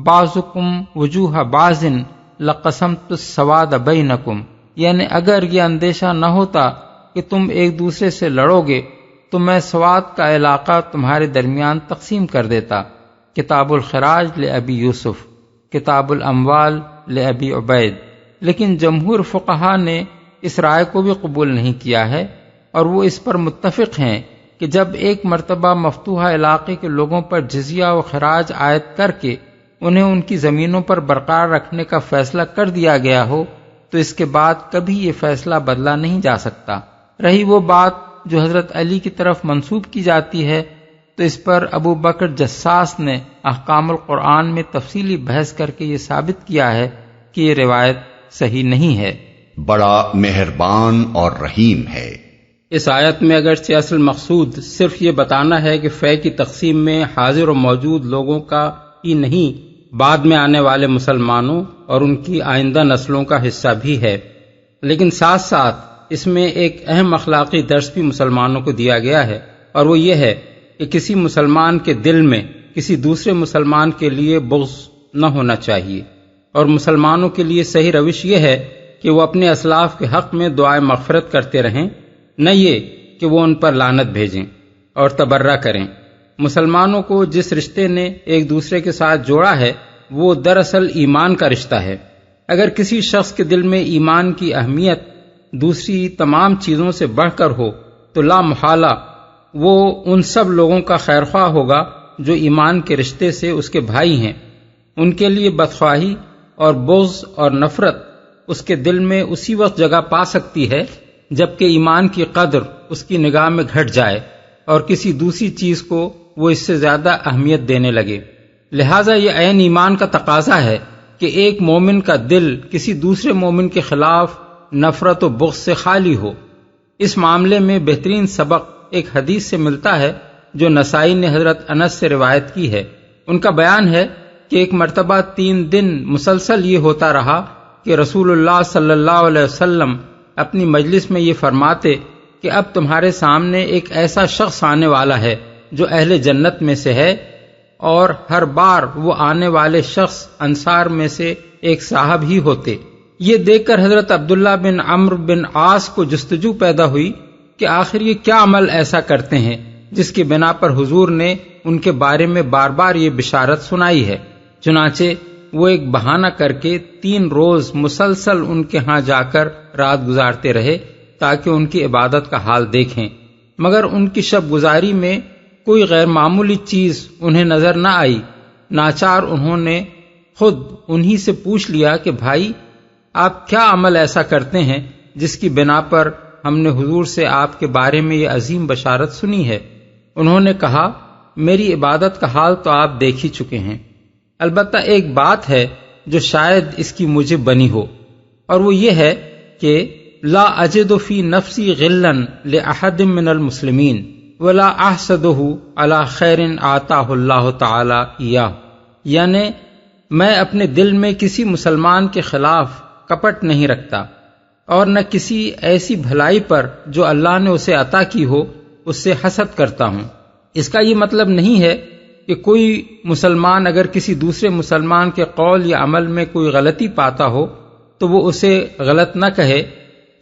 بعضکم وجوہ بعض لقسمت السواد بینکم، یعنی اگر یہ اندیشہ نہ ہوتا کہ تم ایک دوسرے سے لڑو گے تو میں سواد کا علاقہ تمہارے درمیان تقسیم کر دیتا۔ کتاب الخراج لابی یوسف، کتاب الاموال لابی عبید۔ لیکن جمہور فقہا نے اس رائے کو بھی قبول نہیں کیا ہے، اور وہ اس پر متفق ہیں کہ جب ایک مرتبہ مفتوحہ علاقے کے لوگوں پر جزیہ و خراج عائد کر کے انہیں ان کی زمینوں پر برقرار رکھنے کا فیصلہ کر دیا گیا ہو تو اس کے بعد کبھی یہ فیصلہ بدلا نہیں جا سکتا۔ رہی وہ بات جو حضرت علی کی طرف منسوب کی جاتی ہے تو اس پر ابو بکر جساس نے احکام القرآن میں تفصیلی بحث کر کے یہ ثابت کیا ہے کہ یہ روایت صحیح نہیں ہے۔ بڑا مہربان اور رحیم ہے۔ اس آیت میں اگرچہ اصل مقصود صرف یہ بتانا ہے کہ فے کی تقسیم میں حاضر و موجود لوگوں کا ہی نہیں، بعد میں آنے والے مسلمانوں اور ان کی آئندہ نسلوں کا حصہ بھی ہے، لیکن ساتھ ساتھ اس میں ایک اہم اخلاقی درس بھی مسلمانوں کو دیا گیا ہے، اور وہ یہ ہے کہ کسی مسلمان کے دل میں کسی دوسرے مسلمان کے لیے بغض نہ ہونا چاہیے، اور مسلمانوں کے لیے صحیح روش یہ ہے کہ وہ اپنے اسلاف کے حق میں دعائے مغفرت کرتے رہیں، نہ یہ کہ وہ ان پر لعنت بھیجیں اور تبرہ کریں۔ مسلمانوں کو جس رشتے نے ایک دوسرے کے ساتھ جوڑا ہے وہ دراصل ایمان کا رشتہ ہے۔ اگر کسی شخص کے دل میں ایمان کی اہمیت دوسری تمام چیزوں سے بڑھ کر ہو تو لا محالہ وہ ان سب لوگوں کا خیرخواہ ہوگا جو ایمان کے رشتے سے اس کے بھائی ہیں۔ ان کے لیے بدخواہی اور بغض اور نفرت اس کے دل میں اسی وقت جگہ پا سکتی ہے جبکہ ایمان کی قدر اس کی نگاہ میں گھٹ جائے اور کسی دوسری چیز کو وہ اس سے زیادہ اہمیت دینے لگے۔ لہٰذا یہ عین ایمان کا تقاضا ہے کہ ایک مومن کا دل کسی دوسرے مومن کے خلاف نفرت و بغض سے خالی ہو۔ اس معاملے میں بہترین سبق ایک حدیث سے ملتا ہے جو نسائی نے حضرت انس سے روایت کی ہے۔ ان کا بیان ہے کہ ایک مرتبہ 3 دن مسلسل یہ ہوتا رہا کہ رسول اللہ صلی اللہ علیہ وسلم اپنی مجلس میں یہ فرماتے کہ اب تمہارے سامنے ایک ایسا شخص آنے والا ہے جو اہل جنت میں سے ہے، اور ہر بار وہ آنے والے شخص انصار میں سے ایک صاحب ہی ہوتے۔ یہ دیکھ کر حضرت عبداللہ بن عمرو بن عاص کو جستجو پیدا ہوئی کہ آخر یہ کیا عمل ایسا کرتے ہیں جس کی بنا پر حضور نے ان کے بارے میں بار بار یہ بشارت سنائی ہے۔ چنانچہ وہ ایک بہانہ کر کے 3 روز مسلسل ان کے ہاں جا کر رات گزارتے رہے تاکہ ان کی عبادت کا حال دیکھیں، مگر ان کی شب گزاری میں کوئی غیر معمولی چیز انہیں نظر نہ آئی۔ ناچار انہوں نے خود انہی سے پوچھ لیا کہ بھائی آپ کیا عمل ایسا کرتے ہیں جس کی بنا پر ہم نے حضور سے آپ کے بارے میں یہ عظیم بشارت سنی ہے؟ انہوں نے کہا میری عبادت کا حال تو آپ دیکھ ہی چکے ہیں، البتہ ایک بات ہے جو شاید اس کی مجھے بنی ہو، اور وہ یہ ہے کہ لا اجد فی نفسی غلا لأحد من المسلمین ولا احسدہ علی خیر آتاہ اللہ تعالی ایاہ، یعنی میں اپنے دل میں کسی مسلمان کے خلاف کپٹ نہیں رکھتا اور نہ کسی ایسی بھلائی پر جو اللہ نے اسے عطا کی ہو اس سے حسد کرتا ہوں۔ اس کا یہ مطلب نہیں ہے کہ کوئی مسلمان اگر کسی دوسرے مسلمان کے قول یا عمل میں کوئی غلطی پاتا ہو تو وہ اسے غلط نہ کہے۔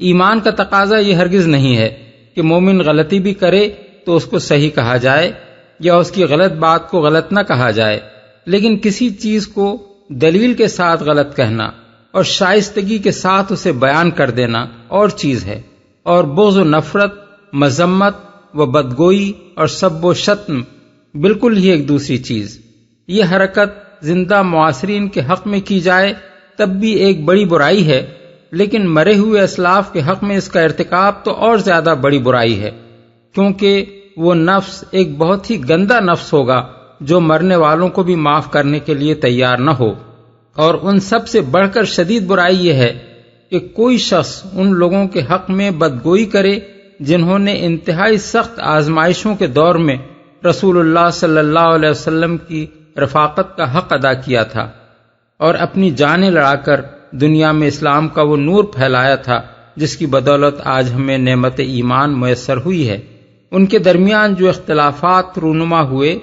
ایمان کا تقاضا یہ ہرگز نہیں ہے کہ مومن غلطی بھی کرے تو اس کو صحیح کہا جائے یا اس کی غلط بات کو غلط نہ کہا جائے، لیکن کسی چیز کو دلیل کے ساتھ غلط کہنا اور شائستگی کے ساتھ اسے بیان کر دینا اور چیز ہے، اور بغض و نفرت، مذمت و بدگوئی اور سب و شتم بالکل ہی ایک دوسری چیز۔ یہ حرکت زندہ معاصرین کے حق میں کی جائے تب بھی ایک بڑی برائی ہے، لیکن مرے ہوئے اسلاف کے حق میں اس کا ارتکاب تو اور زیادہ بڑی برائی ہے، کیونکہ وہ نفس ایک بہت ہی گندا نفس ہوگا جو مرنے والوں کو بھی معاف کرنے کے لیے تیار نہ ہو۔ اور ان سب سے بڑھ کر شدید برائی یہ ہے کہ کوئی شخص ان لوگوں کے حق میں بدگوئی کرے جنہوں نے انتہائی سخت آزمائشوں کے دور میں رسول اللہ صلی اللہ علیہ وسلم کی رفاقت کا حق ادا کیا تھا اور اپنی جانیں لڑا کر دنیا میں اسلام کا وہ نور پھیلایا تھا جس کی بدولت آج ہمیں نعمت ایمان میسر ہوئی ہے۔ ان کے درمیان جو اختلافات رونما ہوئے،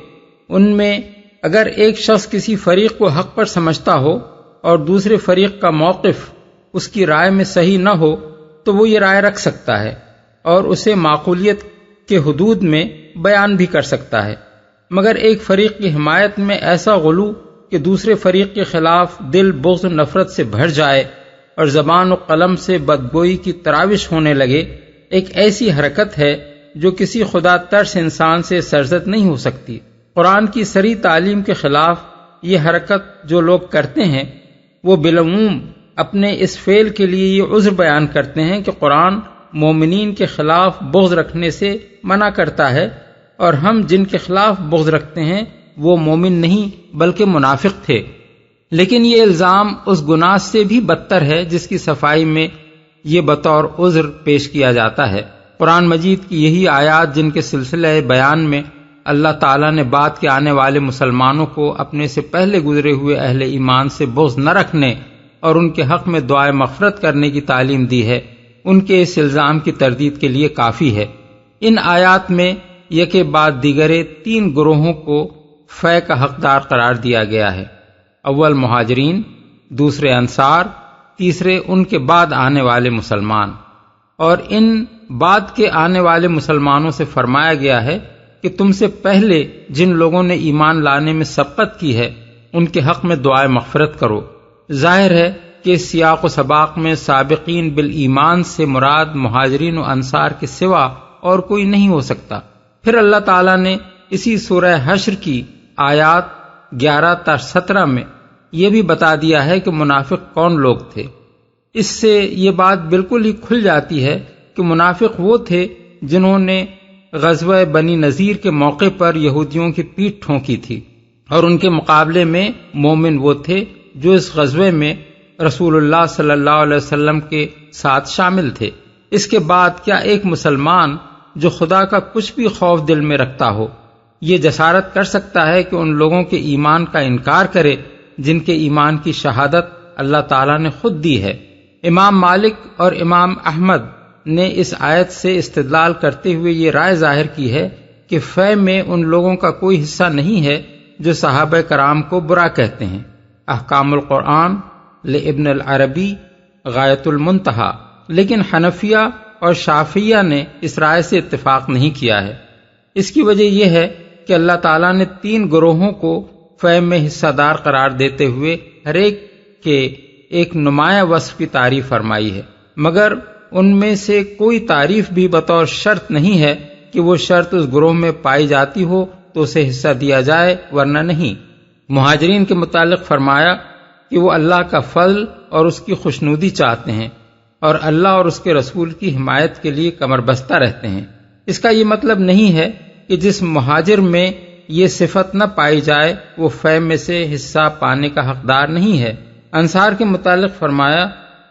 ان میں اگر ایک شخص کسی فریق کو حق پر سمجھتا ہو اور دوسرے فریق کا موقف اس کی رائے میں صحیح نہ ہو تو وہ یہ رائے رکھ سکتا ہے اور اسے معقولیت کے حدود میں بیان بھی کر سکتا ہے، مگر ایک فریق کی حمایت میں ایسا غلو کہ دوسرے فریق کے خلاف دل بغض و نفرت سے بھر جائے اور زبان و قلم سے بدگوئی کی تراوش ہونے لگے، ایک ایسی حرکت ہے جو کسی خدا ترس انسان سے سرزد نہیں ہو سکتی۔ قرآن کی صریح تعلیم کے خلاف یہ حرکت جو لوگ کرتے ہیں وہ بالعموم اپنے اس فعل کے لیے یہ عذر بیان کرتے ہیں کہ قرآن مومنین کے خلاف بغض رکھنے سے منع کرتا ہے اور ہم جن کے خلاف بغض رکھتے ہیں وہ مومن نہیں بلکہ منافق تھے۔ لیکن یہ الزام اس گناہ سے بھی بدتر ہے جس کی صفائی میں یہ بطور عذر پیش کیا جاتا ہے۔ قرآن مجید کی یہی آیات جن کے سلسلہ بیان میں اللہ تعالیٰ نے بعد کے آنے والے مسلمانوں کو اپنے سے پہلے گزرے ہوئے اہل ایمان سے بغض نہ رکھنے اور ان کے حق میں دعائے مغفرت کرنے کی تعلیم دی ہے، ان کے اس الزام کی تردید کے لیے کافی ہے۔ ان آیات میں یکے بعد دیگرے 3 گروہوں کو فے کا حقدار قرار دیا گیا ہے، اول مہاجرین، دوسرے انصار، تیسرے ان کے بعد آنے والے مسلمان۔ اور ان بعد کے آنے والے مسلمانوں سے فرمایا گیا ہے کہ تم سے پہلے جن لوگوں نے ایمان لانے میں سبقت کی ہے ان کے حق میں دعائے مغفرت کرو۔ ظاہر ہے کہ سیاق و سباق میں سابقین بالایمان سے مراد مہاجرین و انصار کے سوا اور کوئی نہیں ہو سکتا۔ پھر اللہ تعالیٰ نے اسی سورہ حشر کی آیات 11 تا 17 میں یہ بھی بتا دیا ہے کہ منافق کون لوگ تھے۔ اس سے یہ بات بالکل ہی کھل جاتی ہے کہ منافق وہ تھے جنہوں نے غزوہ بنی نذیر کے موقع پر یہودیوں کی پیٹھ ٹھونکی تھی، اور ان کے مقابلے میں مومن وہ تھے جو اس غزوے میں رسول اللہ صلی اللہ علیہ وسلم کے ساتھ شامل تھے۔ اس کے بعد کیا ایک مسلمان جو خدا کا کچھ بھی خوف دل میں رکھتا ہو یہ جسارت کر سکتا ہے کہ ان لوگوں کے ایمان کا انکار کرے جن کے ایمان کی شہادت اللہ تعالیٰ نے خود دی ہے؟ امام مالک اور امام احمد نے اس آیت سے استدلال کرتے ہوئے یہ رائے ظاہر کی ہے کہ فے میں ان لوگوں کا کوئی حصہ نہیں ہے جو صحابہ کرام کو برا کہتے ہیں۔ احکام القرآن لابن العربی غایت المنتہا۔ لیکن حنفیہ اور شافعیہ نے اس رائے سے اتفاق نہیں کیا ہے۔ اس کی وجہ یہ ہے کہ اللہ تعالیٰ نے 3 گروہوں کو فے میں حصہ دار قرار دیتے ہوئے ہر ایک کے ایک نمایاں وصف کی تعریف فرمائی ہے، مگر ان میں سے کوئی تعریف بھی بطور شرط نہیں ہے کہ وہ شرط اس گروہ میں پائی جاتی ہو تو اسے حصہ دیا جائے، ورنہ نہیں۔ مہاجرین کے متعلق فرمایا کہ وہ اللہ کا فضل اور اس کی خوشنودی چاہتے ہیں اور اللہ اور اس کے رسول کی حمایت کے لیے کمر بستہ رہتے ہیں۔ اس کا یہ مطلب نہیں ہے کہ جس مہاجر میں یہ صفت نہ پائی جائے وہ فے میں سے حصہ پانے کا حقدار نہیں ہے۔ انصار کے متعلق فرمایا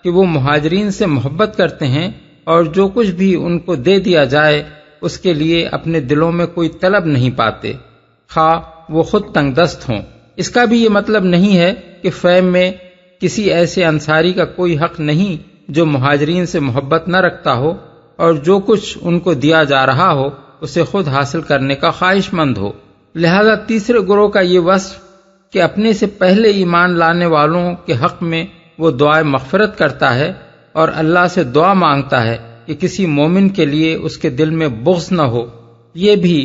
کہ وہ مہاجرین سے محبت کرتے ہیں اور جو کچھ بھی ان کو دے دیا جائے اس کے لیے اپنے دلوں میں کوئی طلب نہیں پاتے، خواہ وہ خود تنگ دست ہوں۔ اس کا بھی یہ مطلب نہیں ہے کہ فے میں کسی ایسے انصاری کا کوئی حق نہیں جو مہاجرین سے محبت نہ رکھتا ہو اور جو کچھ ان کو دیا جا رہا ہو اسے خود حاصل کرنے کا خواہش مند ہو۔ لہذا تیسرے گروہ کا یہ وصف کہ اپنے سے پہلے ایمان لانے والوں کے حق میں وہ دعائے مغفرت کرتا ہے اور اللہ سے دعا مانگتا ہے کہ کسی مومن کے لیے اس کے دل میں بغض نہ ہو، یہ بھی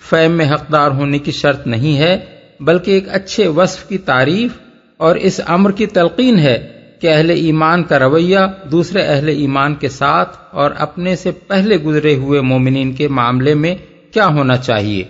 فے میں حقدار ہونے کی شرط نہیں ہے، بلکہ ایک اچھے وصف کی تعریف اور اس امر کی تلقین ہے کہ اہل ایمان کا رویہ دوسرے اہل ایمان کے ساتھ اور اپنے سے پہلے گزرے ہوئے مومنین کے معاملے میں کیا ہونا چاہیے۔